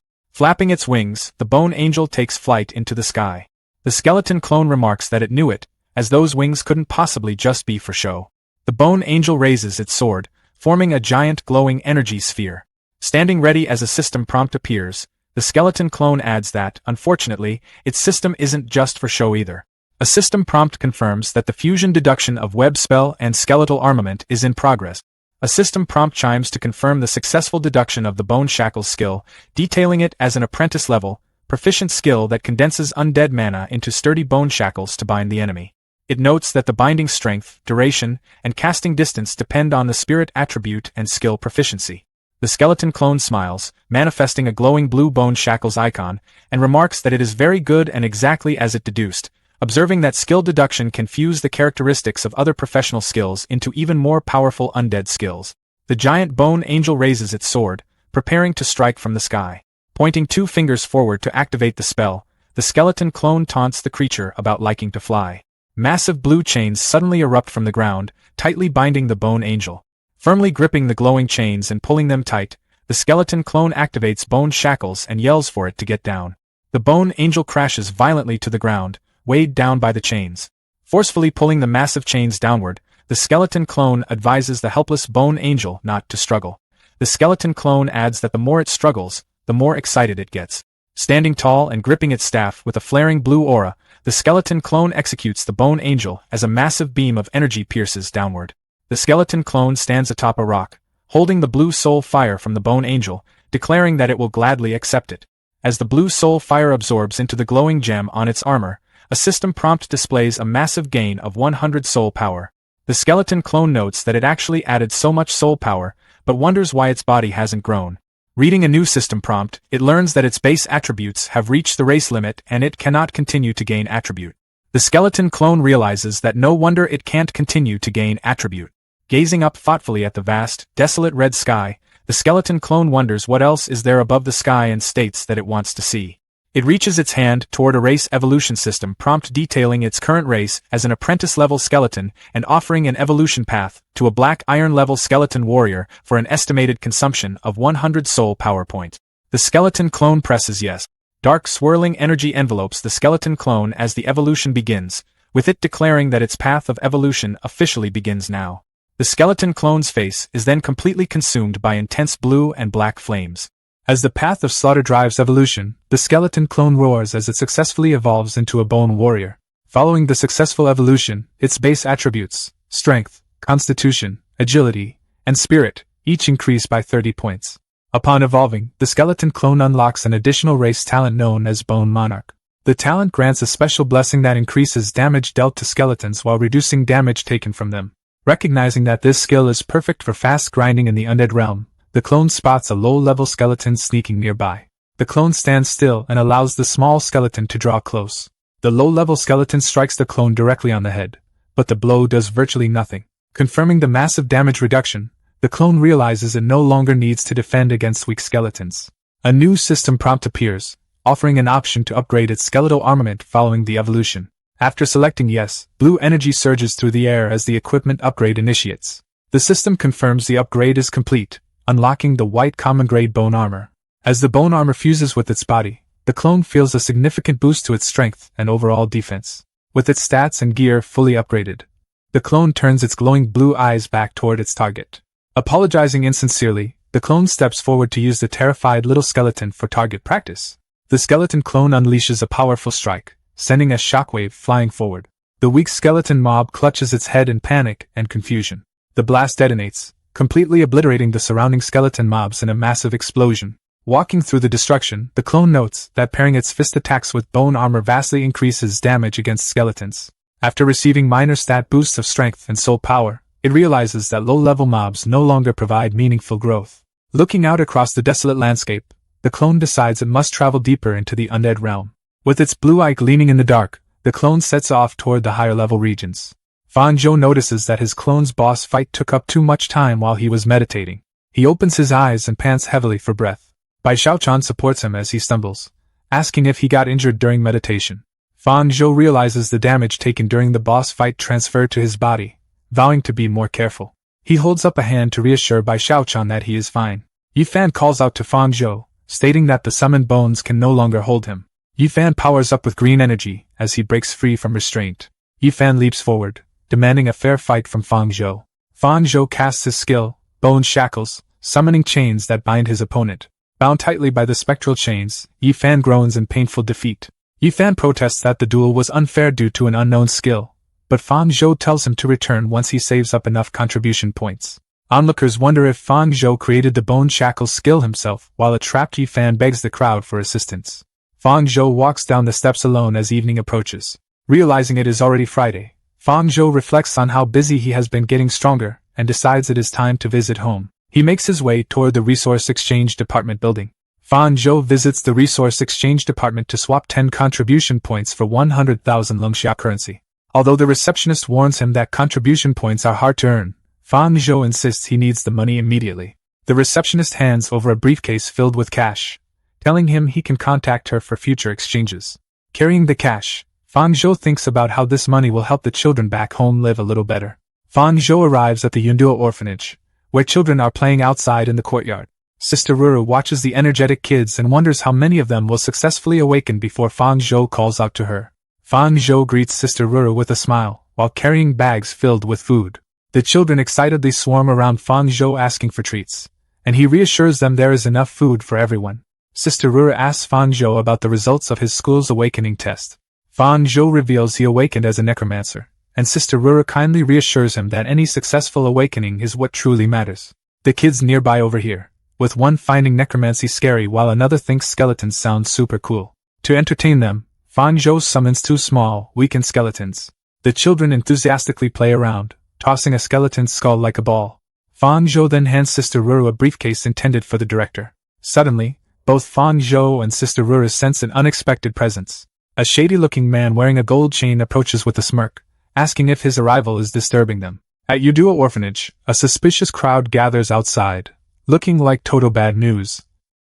Flapping its wings, the bone angel takes flight into the sky. The skeleton clone remarks that it knew it, as those wings couldn't possibly just be for show. The bone angel raises its sword, forming a giant glowing energy sphere. Standing ready as a system prompt appears, the skeleton clone adds that, unfortunately, its system isn't just for show either. A system prompt confirms that the fusion deduction of web spell and skeletal armament is in progress. A system prompt chimes to confirm the successful deduction of the bone shackles skill, detailing it as an apprentice-level, proficient skill that condenses undead mana into sturdy bone shackles to bind the enemy. It notes that the binding strength, duration, and casting distance depend on the spirit attribute and skill proficiency. The skeleton clone smiles, manifesting a glowing blue bone shackles icon, and remarks that it is very good and exactly as it deduced, observing that skill deduction can fuse the characteristics of other professional skills into even more powerful undead skills. The giant bone angel raises its sword, preparing to strike from the sky. Pointing 2 fingers forward to activate the spell, the skeleton clone taunts the creature about liking to fly. Massive blue chains suddenly erupt from the ground, tightly binding the bone angel. Firmly gripping the glowing chains and pulling them tight, the skeleton clone activates bone shackles and yells for it to get down. The bone angel crashes violently to the ground, weighed down by the chains. Forcefully pulling the massive chains downward, the skeleton clone advises the helpless bone angel not to struggle. The skeleton clone adds that the more it struggles, the more excited it gets. Standing tall and gripping its staff with a flaring blue aura, the skeleton clone executes the bone angel as a massive beam of energy pierces downward. The skeleton clone stands atop a rock, holding the blue soul fire from the bone angel, declaring that it will gladly accept it. As the blue soul fire absorbs into the glowing gem on its armor, a system prompt displays a massive gain of 100 soul power. The skeleton clone notes that it actually added so much soul power, but wonders why its body hasn't grown. Reading a new system prompt, it learns that its base attributes have reached the race limit and it cannot continue to gain attribute. The skeleton clone realizes that no wonder it can't continue to gain attribute. Gazing up thoughtfully at the vast, desolate red sky, the skeleton clone wonders what else is there above the sky and states that it wants to see. It reaches its hand toward a race evolution system prompt detailing its current race as an apprentice-level skeleton and offering an evolution path to a black iron-level skeleton warrior for an estimated consumption of 100 soul power point. The skeleton clone presses yes. Dark swirling energy envelopes the skeleton clone as the evolution begins, with it declaring that its path of evolution officially begins now. The skeleton clone's face is then completely consumed by intense blue and black flames. As the path of slaughter drives evolution, the skeleton clone roars as it successfully evolves into a bone warrior. Following the successful evolution, its base attributes, strength, constitution, agility, and spirit, each increase by 30 points. Upon evolving, the skeleton clone unlocks an additional race talent known as Bone Monarch. The talent grants a special blessing that increases damage dealt to skeletons while reducing damage taken from them. Recognizing that this skill is perfect for fast grinding in the undead realm, the clone spots a low-level skeleton sneaking nearby. The clone stands still and allows the small skeleton to draw close. The low-level skeleton strikes the clone directly on the head, but the blow does virtually nothing. Confirming the massive damage reduction, the clone realizes it no longer needs to defend against weak skeletons. A new system prompt appears, offering an option to upgrade its skeletal armament following the evolution. After selecting yes, blue energy surges through the air as the equipment upgrade initiates. The system confirms the upgrade is complete, unlocking the white common-grade bone armor. As the bone armor fuses with its body, the clone feels a significant boost to its strength and overall defense. With its stats and gear fully upgraded, the clone turns its glowing blue eyes back toward its target. Apologizing insincerely, the clone steps forward to use the terrified little skeleton for target practice. The skeleton clone unleashes a powerful strike, sending a shockwave flying forward. The weak skeleton mob clutches its head in panic and confusion. The blast detonates, completely obliterating the surrounding skeleton mobs in a massive explosion. Walking through the destruction, the clone notes that pairing its fist attacks with bone armor vastly increases damage against skeletons. After receiving minor stat boosts of strength and soul power, it realizes that low-level mobs no longer provide meaningful growth. Looking out across the desolate landscape, the clone decides it must travel deeper into the undead realm. With its blue eye gleaming in the dark, the clone sets off toward the higher-level regions. Fanzhou notices that his clone's boss fight took up too much time while he was meditating. He opens his eyes and pants heavily for breath. Bai Xiaochan supports him as he stumbles, asking if he got injured during meditation. Fanzhou realizes the damage taken during the boss fight transferred to his body, vowing to be more careful. He holds up a hand to reassure Bai Xiaochan that he is fine. Yifan calls out to Fanzhou, stating that the summoned bones can no longer hold him. Yifan powers up with green energy as he breaks free from restraint. Yifan leaps forward, demanding a fair fight from Fanzhou. Fanzhou casts his skill, Bone Shackles, summoning chains that bind his opponent. Bound tightly by the spectral chains, Yifan groans in painful defeat. Yifan protests that the duel was unfair due to an unknown skill, but Fanzhou tells him to return once he saves up enough contribution points. Onlookers wonder if Fanzhou created the Bone Shackles skill himself, while a trapped Yifan begs the crowd for assistance. Fanzhou walks down the steps alone as evening approaches. Realizing it is already Friday, Fanzhou reflects on how busy he has been getting stronger, and decides it is time to visit home. He makes his way toward the Resource Exchange Department building. Fanzhou visits the Resource Exchange Department to swap 10 contribution points for 100,000 Lungxia currency. Although the receptionist warns him that contribution points are hard to earn, Fanzhou insists he needs the money immediately. The receptionist hands over a briefcase filled with cash, telling him he can contact her for future exchanges. Carrying the cash, Fanzhou thinks about how this money will help the children back home live a little better. Fanzhou arrives at the Yunduo orphanage, where children are playing outside in the courtyard. Sister Ruru watches the energetic kids and wonders how many of them will successfully awaken before Fanzhou calls out to her. Fanzhou greets Sister Ruru with a smile, while carrying bags filled with food. The children excitedly swarm around Fanzhou asking for treats, and he reassures them there is enough food for everyone. Sister Ruru asks Fanzhou about the results of his school's awakening test. Fanzhou reveals he awakened as a necromancer, and Sister Ruru kindly reassures him that any successful awakening is what truly matters. The kids nearby overhear, with one finding necromancy scary while another thinks skeletons sound super cool. To entertain them, Fanzhou summons 2 small, weakened skeletons. The children enthusiastically play around, tossing a skeleton's skull like a ball. Fanzhou then hands Sister Ruru a briefcase intended for the director. Suddenly, both Fanzhou and Sister Ruru sense an unexpected presence. A shady-looking man wearing a gold chain approaches with a smirk, asking if his arrival is disturbing them. At Yunduo Orphanage, a suspicious crowd gathers outside, looking like total bad news.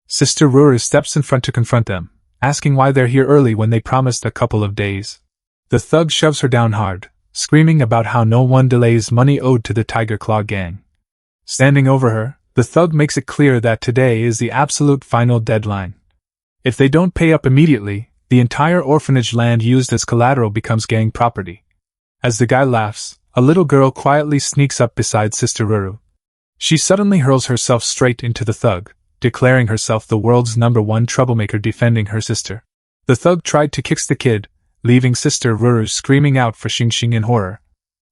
Sister Ruru steps in front to confront them, asking why they're here early when they promised a couple of days. The thug shoves her down hard, screaming about how no one delays money owed to the Tiger Claw gang. Standing over her, the thug makes it clear that today is the absolute final deadline. If they don't pay up immediately, the entire orphanage land used as collateral becomes gang property. As the guy laughs, a little girl quietly sneaks up beside Sister Ruru. She suddenly hurls herself straight into the thug, declaring herself the world's #1 troublemaker defending her sister. The thug tried to kick the kid, leaving Sister Ruru screaming out for Xingxing in horror.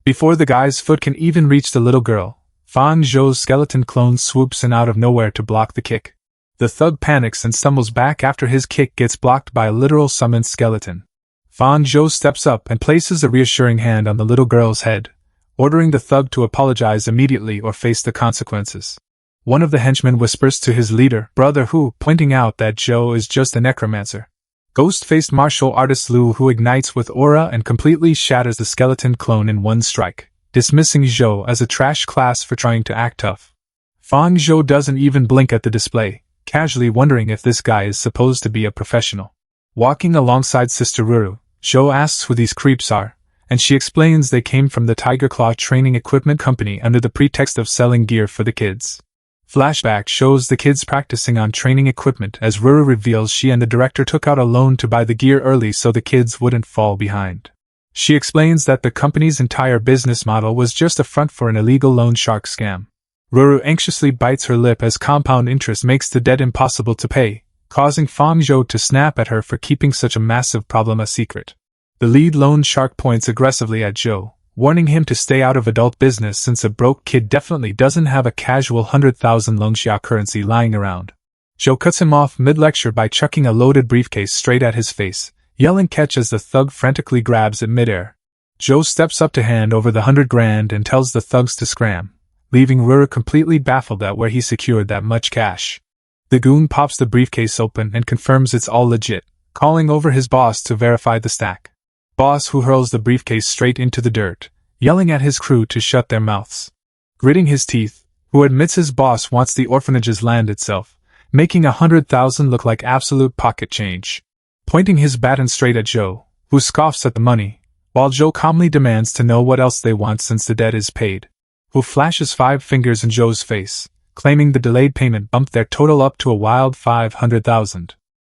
Before the guy's foot can even reach the little girl, Fanzhou's skeleton clone swoops in out of nowhere to block the kick. The thug panics and stumbles back after his kick gets blocked by a literal summoned skeleton. Fanzhou steps up and places a reassuring hand on the little girl's head, ordering the thug to apologize immediately or face the consequences. One of the henchmen whispers to his leader, Brother Hu, pointing out that Zhou is just a necromancer. Ghost-faced martial artist Lu Hu ignites with aura and completely shatters the skeleton clone in one strike, dismissing Zhou as a trash class for trying to act tough. Fanzhou doesn't even blink at the display, casually wondering if this guy is supposed to be a professional. Walking alongside Sister Ruru, Zhou asks who these creeps are, and she explains they came from the Tiger Claw Training Equipment Company under the pretext of selling gear for the kids. Flashback shows the kids practicing on training equipment as Ruru reveals she and the director took out a loan to buy the gear early so the kids wouldn't fall behind. She explains that the company's entire business model was just a front for an illegal loan shark scam. Ruru anxiously bites her lip as compound interest makes the debt impossible to pay, causing Fang Zhou to snap at her for keeping such a massive problem a secret. The lead loan shark points aggressively at Zhou, warning him to stay out of adult business since a broke kid definitely doesn't have a casual 100,000 Longxia currency lying around. Zhou cuts him off mid-lecture by chucking a loaded briefcase straight at his face, yelling catch as the thug frantically grabs it midair. Zhou steps up to hand over the 100 grand and tells the thugs to scram, leaving Rura completely baffled at where he secured that much cash. The goon pops the briefcase open and confirms it's all legit, calling over his boss to verify the stack. Boss who hurls the briefcase straight into the dirt, yelling at his crew to shut their mouths. Gritting his teeth, who admits his boss wants the orphanage's land itself, making 100,000 look like absolute pocket change. Pointing his baton straight at Zhou, who scoffs at the money, while Zhou calmly demands to know what else they want since the debt is paid. Who flashes 5 fingers in Zhou's face, claiming the delayed payment bumped their total up to a wild 500,000.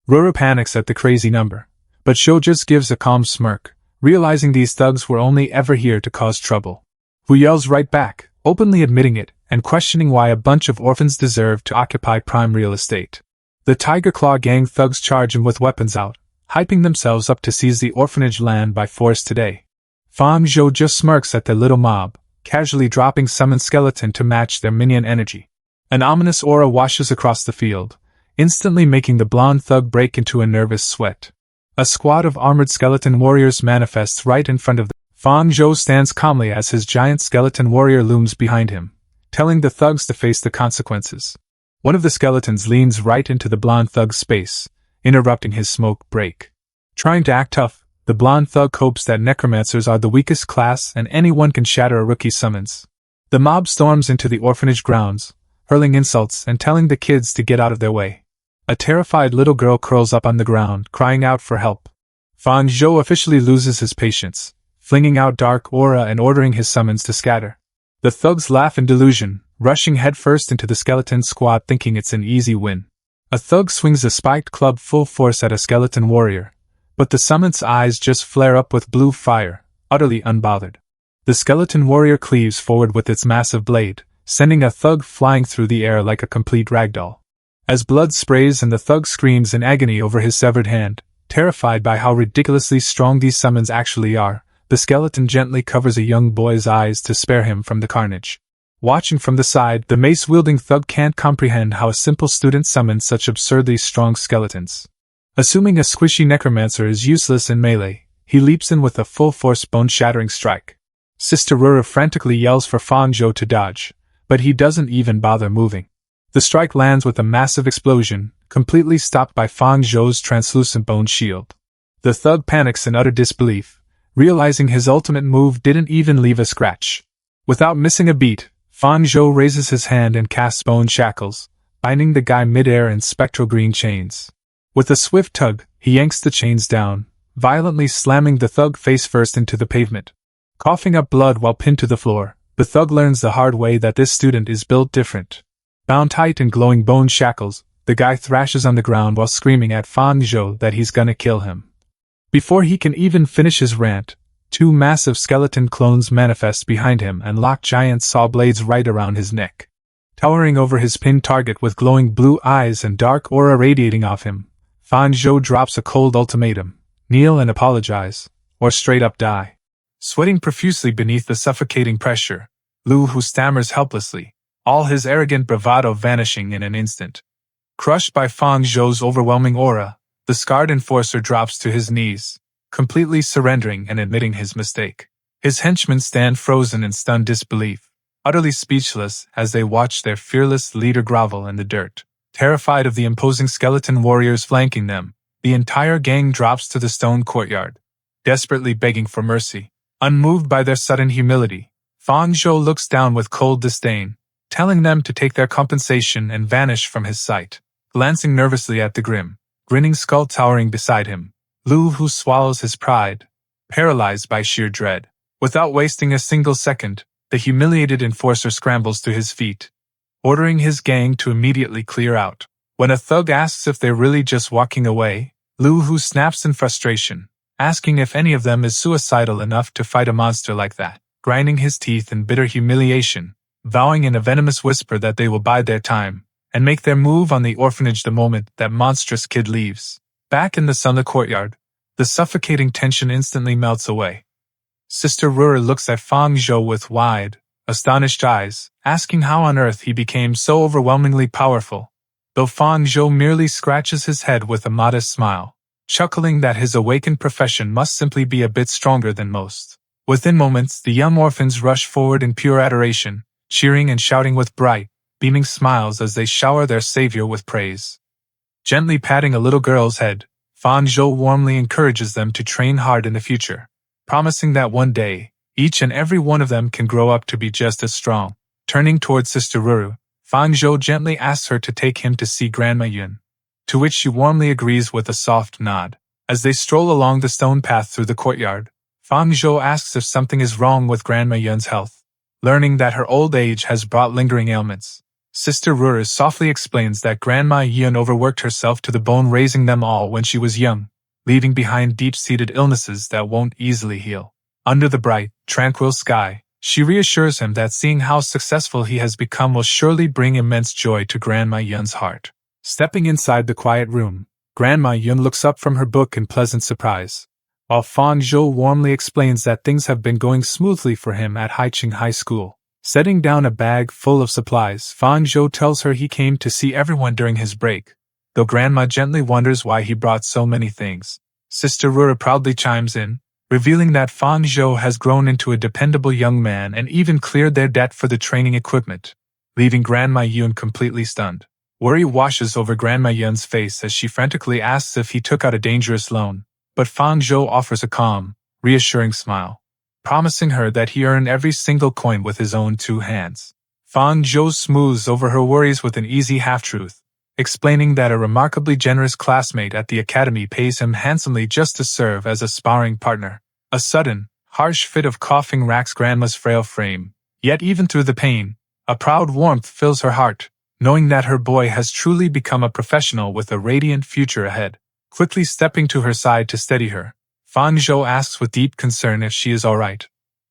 Rura panics at the crazy number, but Zhou just gives a calm smirk, realizing these thugs were only ever here to cause trouble. Who yells right back, openly admitting it, and questioning why a bunch of orphans deserve to occupy prime real estate. The Tiger Claw gang thugs charge him with weapons out, hyping themselves up to seize the orphanage land by force today. Fang Zhou just smirks at their little mob, casually dropping summon skeleton to match their minion energy. An ominous aura washes across the field, instantly making the blonde thug break into a nervous sweat. A squad of armored skeleton warriors manifests right in front of them. Fang Zhou stands calmly as his giant skeleton warrior looms behind him, telling the thugs to face the consequences. One of the skeletons leans right into the blonde thug's space, interrupting his smoke break. Trying to act tough, the blonde thug hopes that necromancers are the weakest class and anyone can shatter a rookie's summons. The mob storms into the orphanage grounds, hurling insults and telling the kids to get out of their way. A terrified little girl curls up on the ground, crying out for help. Fang Zhou officially loses his patience, flinging out dark aura and ordering his summons to scatter. The thugs laugh in delusion, rushing headfirst into the skeleton squad thinking it's an easy win. A thug swings a spiked club full force at a skeleton warrior, but the summon's eyes just flare up with blue fire, utterly unbothered. The skeleton warrior cleaves forward with its massive blade, sending a thug flying through the air like a complete ragdoll. As blood sprays and the thug screams in agony over his severed hand, terrified by how ridiculously strong these summons actually are, the skeleton gently covers a young boy's eyes to spare him from the carnage. Watching from the side, the mace-wielding thug can't comprehend how a simple student summons such absurdly strong skeletons. Assuming a squishy necromancer is useless in melee, he leaps in with a full-force bone-shattering strike. Sister Rura frantically yells for Fang Zhou to dodge, but he doesn't even bother moving. The strike lands with a massive explosion, completely stopped by Fang Zhou's translucent bone shield. The thug panics in utter disbelief, realizing his ultimate move didn't even leave a scratch. Without missing a beat, Fang Zhou raises his hand and casts bone shackles, binding the guy midair in spectral green chains. With a swift tug, he yanks the chains down, violently slamming the thug face first into the pavement. Coughing up blood while pinned to the floor, the thug learns the hard way that this student is built different. Bound tight in glowing bone shackles, the guy thrashes on the ground while screaming at Fang Zhou that he's gonna kill him. Before he can even finish his rant, 2 massive skeleton clones manifest behind him and lock giant saw blades right around his neck. Towering over his pinned target with glowing blue eyes and dark aura radiating off him, Fang Zhou drops a cold ultimatum: kneel and apologize, or straight up die. Sweating profusely beneath the suffocating pressure, Lu Hu stammers helplessly, all his arrogant bravado vanishing in an instant. Crushed by Fang Zhou's overwhelming aura, the scarred enforcer drops to his knees, completely surrendering and admitting his mistake. His henchmen stand frozen in stunned disbelief, utterly speechless as they watch their fearless leader grovel in the dirt. Terrified of the imposing skeleton warriors flanking them, the entire gang drops to the stone courtyard, desperately begging for mercy. Unmoved by their sudden humility, Fang Zhou looks down with cold disdain, telling them to take their compensation and vanish from his sight. Glancing nervously at the grinning skull towering beside him, Lu Hu swallows his pride, paralyzed by sheer dread. Without wasting a single second, the humiliated enforcer scrambles to his feet, ordering his gang to immediately clear out. When a thug asks if they're really just walking away, Lu Hu snaps in frustration, asking if any of them is suicidal enough to fight a monster like that, grinding his teeth in bitter humiliation, vowing in a venomous whisper that they will bide their time, and make their move on the orphanage the moment that monstrous kid leaves. Back in the sunlit courtyard, the suffocating tension instantly melts away. Sister Rura looks at Fang Zhou with wide, astonished eyes, asking how on earth he became so overwhelmingly powerful, though Fang Zhou merely scratches his head with a modest smile, chuckling that his awakened profession must simply be a bit stronger than most. Within moments, the young orphans rush forward in pure adoration, cheering and shouting with bright, beaming smiles as they shower their savior with praise. Gently patting a little girl's head, Fang Zhou warmly encourages them to train hard in the future, promising that one day, each and every one of them can grow up to be just as strong. Turning towards Sister Ruru, Fang Zhou gently asks her to take him to see Grandma Yun, to which she warmly agrees with a soft nod. As they stroll along the stone path through the courtyard, Fang Zhou asks if something is wrong with Grandma Yun's health. Learning that her old age has brought lingering ailments, Sister Ruru softly explains that Grandma Yun overworked herself to the bone raising them all when she was young, leaving behind deep-seated illnesses that won't easily heal. Under the bright, tranquil sky, she reassures him that seeing how successful he has become will surely bring immense joy to Grandma Yun's heart. Stepping inside the quiet room, Grandma Yun looks up from her book in pleasant surprise, while Fang Zhou warmly explains that things have been going smoothly for him at Haiqing High School. Setting down a bag full of supplies, Fang Zhou tells her he came to see everyone during his break, though Grandma gently wonders why he brought so many things. Sister Rura proudly chimes in, revealing that Fang Zhou has grown into a dependable young man and even cleared their debt for the training equipment, leaving Grandma Yun completely stunned. Worry washes over Grandma Yun's face as she frantically asks if he took out a dangerous loan, but Fang Zhou offers a calm, reassuring smile, promising her that he earned every single coin with his own two hands. Fang Zhou smooths over her worries with an easy half-truth, explaining that a remarkably generous classmate at the academy pays him handsomely just to serve as a sparring partner. A sudden, harsh fit of coughing racks Grandma's frail frame, yet even through the pain, a proud warmth fills her heart, knowing that her boy has truly become a professional with a radiant future ahead. Quickly stepping to her side to steady her, Fang Zhou asks with deep concern if she is all right,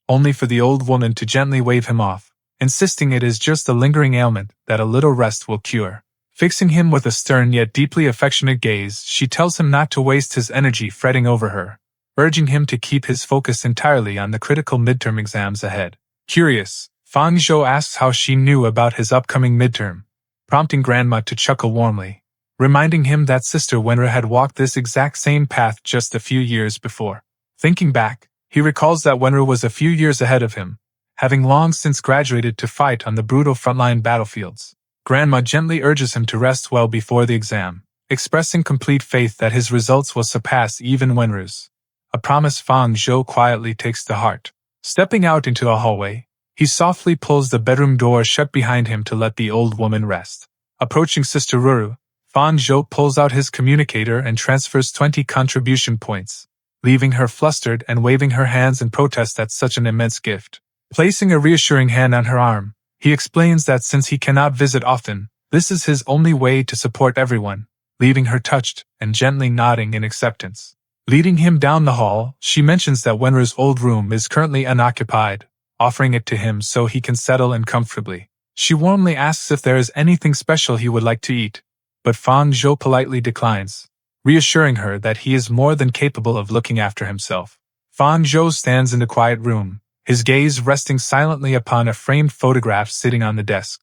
only for the old woman to gently wave him off, insisting it is just a lingering ailment that a little rest will cure. Fixing him with a stern yet deeply affectionate gaze, she tells him not to waste his energy fretting over her, urging him to keep his focus entirely on the critical midterm exams ahead. Curious, Fang Zhou asks how she knew about his upcoming midterm, prompting Grandma to chuckle warmly, reminding him that Sister Wenra had walked this exact same path just a few years before. Thinking back, he recalls that Wenra was a few years ahead of him, having long since graduated to fight on the brutal frontline battlefields. Grandma gently urges him to rest well before the exam, expressing complete faith that his results will surpass even Wenru's, a promise Fang Zhou quietly takes to heart. Stepping out into a hallway, he softly pulls the bedroom door shut behind him to let the old woman rest. Approaching Sister Ruru, Fang Zhou pulls out his communicator and transfers 20 contribution points, leaving her flustered and waving her hands in protest at such an immense gift. Placing a reassuring hand on her arm, he explains that since he cannot visit often, this is his only way to support everyone, leaving her touched and gently nodding in acceptance. Leading him down the hall, she mentions that Wenra's old room is currently unoccupied, offering it to him so he can settle in comfortably. She warmly asks if there is anything special he would like to eat, but Fang Zhou politely declines, reassuring her that he is more than capable of looking after himself. Fang Zhou stands in the quiet room, his gaze resting silently upon a framed photograph sitting on the desk.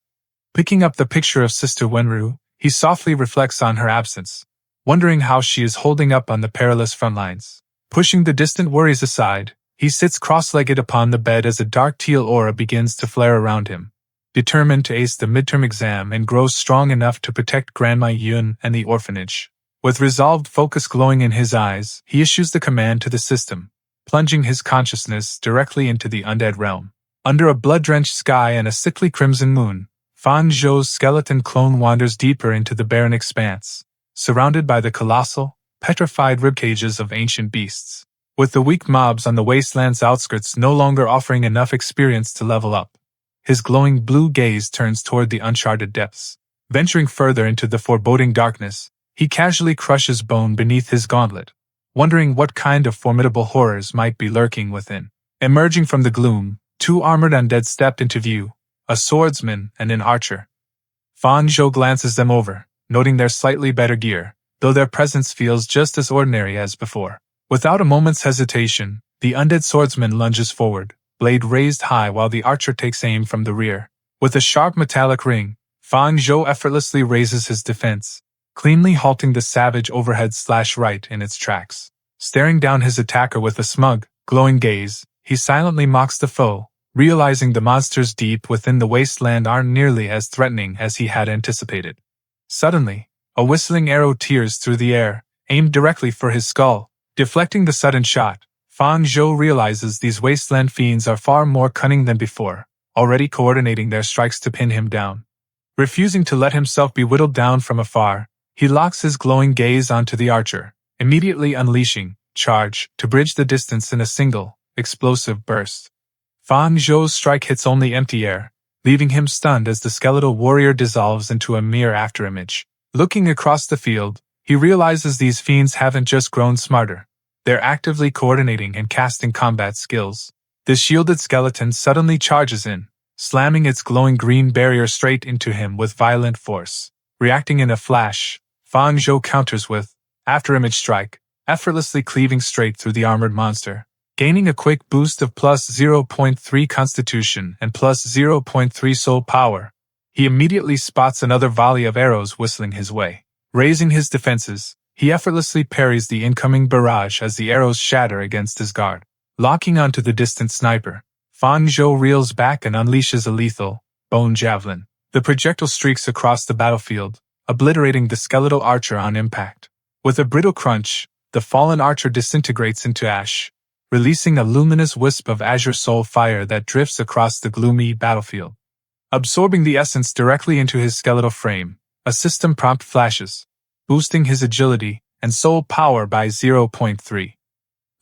Picking up the picture of Sister Wenru, he softly reflects on her absence, wondering how she is holding up on the perilous front lines. Pushing the distant worries aside, he sits cross-legged upon the bed as a dark teal aura begins to flare around him, determined to ace the midterm exam and grow strong enough to protect Grandma Yun and the orphanage. With resolved focus glowing in his eyes, he issues the command to the system, plunging his consciousness directly into the undead realm. Under a blood-drenched sky and a sickly crimson moon, Fang Zhou's skeleton clone wanders deeper into the barren expanse, surrounded by the colossal, petrified ribcages of ancient beasts. With the weak mobs on the wasteland's outskirts no longer offering enough experience to level up, his glowing blue gaze turns toward the uncharted depths. Venturing further into the foreboding darkness, he casually crushes bone beneath his gauntlet, wondering what kind of formidable horrors might be lurking within. Emerging from the gloom, two armored undead stepped into view, a swordsman and an archer. Fang Zhou glances them over, noting their slightly better gear, though their presence feels just as ordinary as before. Without a moment's hesitation, the undead swordsman lunges forward, blade raised high while the archer takes aim from the rear. With a sharp metallic ring, Fang Zhou effortlessly raises his defense, cleanly halting the savage overhead slash right in its tracks. Staring down his attacker with a smug, glowing gaze, he silently mocks the foe, realizing the monsters deep within the wasteland aren't nearly as threatening as he had anticipated. Suddenly, a whistling arrow tears through the air, aimed directly for his skull. Deflecting the sudden shot, Fang Zhou realizes these wasteland fiends are far more cunning than before, already coordinating their strikes to pin him down. Refusing to let himself be whittled down from afar, he locks his glowing gaze onto the archer, immediately unleashing charge to bridge the distance in a single, explosive burst. Fang Zhou's strike hits only empty air, leaving him stunned as the skeletal warrior dissolves into a mere afterimage. Looking across the field, he realizes these fiends haven't just grown smarter. They're actively coordinating and casting combat skills. The shielded skeleton suddenly charges in, slamming its glowing green barrier straight into him with violent force. Reacting in a flash, Fang Zhou counters with afterimage strike, effortlessly cleaving straight through the armored monster. Gaining a quick boost of plus 0.3 constitution and plus 0.3 soul power, he immediately spots another volley of arrows whistling his way. Raising his defenses, he effortlessly parries the incoming barrage as the arrows shatter against his guard. Locking onto the distant sniper, Fang Zhou reels back and unleashes a lethal bone javelin. The projectile streaks across the battlefield, obliterating the skeletal archer on impact. With a brittle crunch, the fallen archer disintegrates into ash, releasing a luminous wisp of azure soul fire that drifts across the gloomy battlefield. Absorbing the essence directly into his skeletal frame, a system prompt flashes, boosting his agility and soul power by 0.3.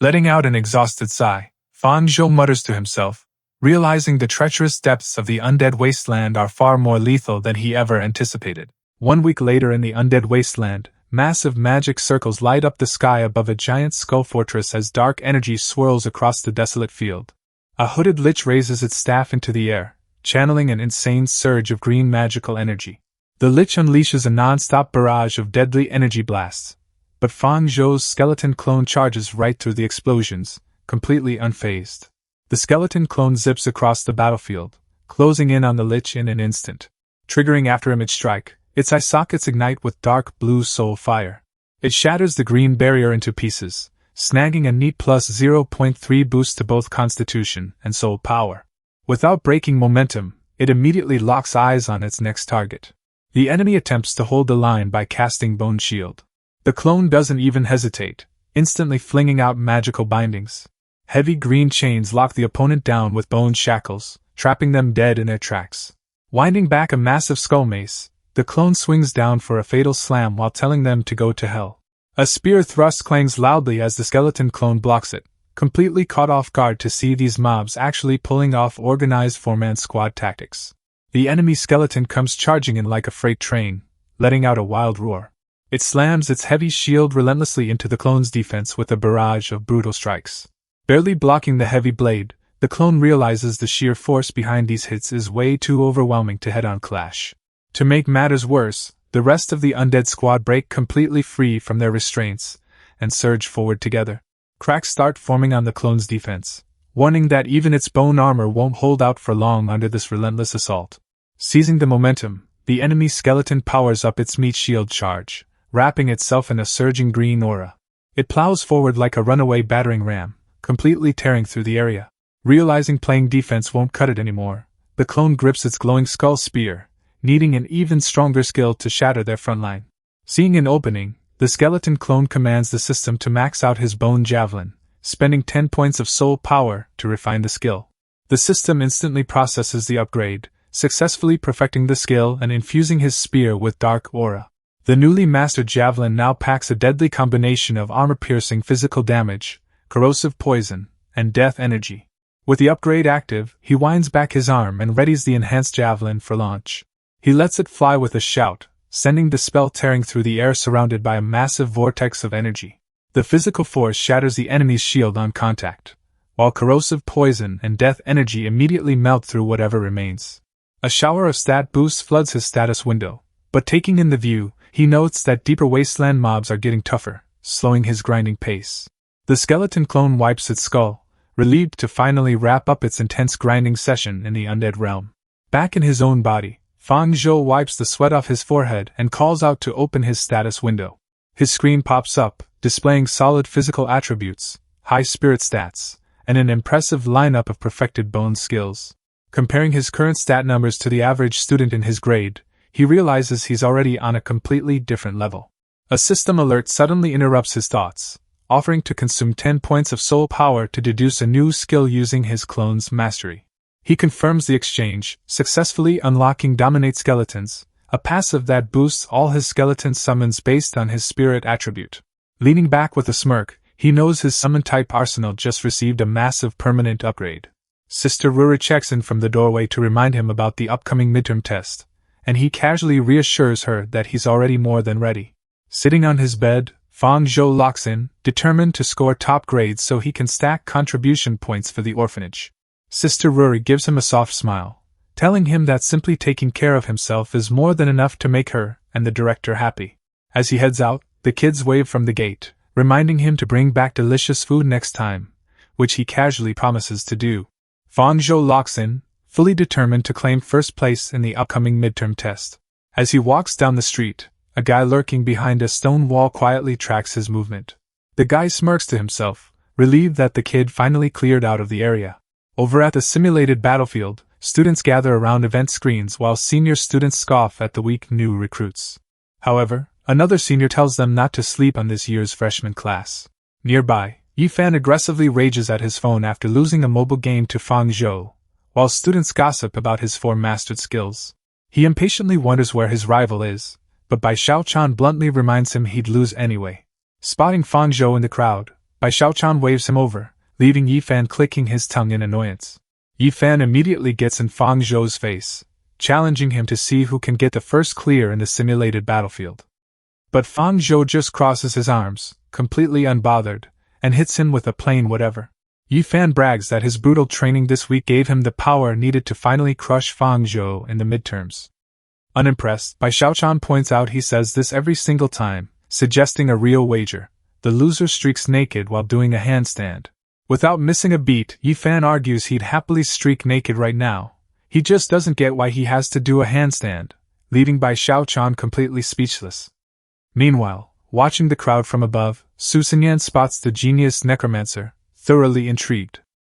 Letting out an exhausted sigh, Fang Zhou mutters to himself, realizing the treacherous depths of the undead wasteland are far more lethal than he ever anticipated. 1 week later in the undead wasteland, massive magic circles light up the sky above a giant skull fortress as dark energy swirls across the desolate field. A hooded lich raises its staff into the air, channeling an insane surge of green magical energy. The lich unleashes a non-stop barrage of deadly energy blasts, but Fang Zhou's skeleton clone charges right through the explosions, completely unfazed. The skeleton clone zips across the battlefield, closing in on the lich in an instant. Triggering afterimage strike, its eye sockets ignite with dark blue soul fire. It shatters the green barrier into pieces, snagging a neat plus 0.3 boost to both constitution and soul power. Without breaking momentum, it immediately locks eyes on its next target. The enemy attempts to hold the line by casting Bone Shield. The clone doesn't even hesitate, instantly flinging out magical bindings. Heavy green chains lock the opponent down with bone shackles, trapping them dead in their tracks. Winding back a massive skull mace, the clone swings down for a fatal slam while telling them to go to hell. A spear thrust clangs loudly as the skeleton clone blocks it, completely caught off guard to see these mobs actually pulling off organized four-man squad tactics. The enemy skeleton comes charging in like a freight train, letting out a wild roar. It slams its heavy shield relentlessly into the clone's defense with a barrage of brutal strikes. Barely blocking the heavy blade, the clone realizes the sheer force behind these hits is way too overwhelming to head-on clash. To make matters worse, the rest of the undead squad break completely free from their restraints and surge forward together. Cracks start forming on the clone's defense, warning that even its bone armor won't hold out for long under this relentless assault. Seizing the momentum, the enemy skeleton powers up its meat shield charge, wrapping itself in a surging green aura. It plows forward like a runaway battering ram, completely tearing through the area. Realizing playing defense won't cut it anymore, the clone grips its glowing skull spear, needing an even stronger skill to shatter their front line. Seeing an opening, the skeleton clone commands the system to max out his bone javelin, spending 10 points of soul power to refine the skill. The system instantly processes the upgrade, successfully perfecting the skill and infusing his spear with dark aura. The newly mastered javelin now packs a deadly combination of armor-piercing physical damage, corrosive poison, and death energy. With the upgrade active, he winds back his arm and readies the enhanced javelin for launch. He lets it fly with a shout, sending the spell tearing through the air surrounded by a massive vortex of energy. The physical force shatters the enemy's shield on contact, while corrosive poison and death energy immediately melt through whatever remains. A shower of stat boosts floods his status window, but taking in the view, he notes that deeper wasteland mobs are getting tougher, slowing his grinding pace. The skeleton clone wipes its skull, relieved to finally wrap up its intense grinding session in the undead realm. Back in his own body, Fang Zhou wipes the sweat off his forehead and calls out to open his status window. His screen pops up, displaying solid physical attributes, high spirit stats, and an impressive lineup of perfected bone skills. Comparing his current stat numbers to the average student in his grade, he realizes he's already on a completely different level. A system alert suddenly interrupts his thoughts, offering to consume 10 points of soul power to deduce a new skill using his clone's mastery. He confirms the exchange, successfully unlocking Dominate Skeletons, a passive that boosts all his skeleton summons based on his spirit attribute. Leaning back with a smirk, he knows his summon-type arsenal just received a massive permanent upgrade. Sister Ruri checks in from the doorway to remind him about the upcoming midterm test, and he casually reassures her that he's already more than ready. Sitting on his bed, Fang Zhou locks in, determined to score top grades so he can stack contribution points for the orphanage. Sister Ruri gives him a soft smile, telling him that simply taking care of himself is more than enough to make her and the director happy. As he heads out, the kids wave from the gate, reminding him to bring back delicious food next time, which he casually promises to do. Fang Zhou locks in, fully determined to claim first place in the upcoming midterm test. As he walks down the street, a guy lurking behind a stone wall quietly tracks his movement. The guy smirks to himself, relieved that the kid finally cleared out of the area. Over at the simulated battlefield, students gather around event screens while senior students scoff at the weak new recruits. However, another senior tells them not to sleep on this year's freshman class. Nearby, Yifan aggressively rages at his phone after losing a mobile game to Fang Zhou, while students gossip about his 4 mastered skills. He impatiently wonders where his rival is, but Bai Xiaochan bluntly reminds him he'd lose anyway. Spotting Fang Zhou in the crowd, Bai Xiaochan waves him over, leaving Yifan clicking his tongue in annoyance. Yifan immediately gets in Fang Zhou's face, challenging him to see who can get the first clear in the simulated battlefield. But Fang Zhou just crosses his arms, completely unbothered, and hits him with a plain whatever. Yifan brags that his brutal training this week gave him the power needed to finally crush Fang Zhou in the midterms. Unimpressed, Bai Xiaochan points out he says this every single time, suggesting a real wager. The loser streaks naked while doing a handstand. Without missing a beat, Yifan argues he'd happily streak naked right now. He just doesn't get why he has to do a handstand, leaving Bai Xiaochan completely speechless. Meanwhile, watching the crowd from above, Su Xinyan spots the genius Necromancer, thoroughly intrigued.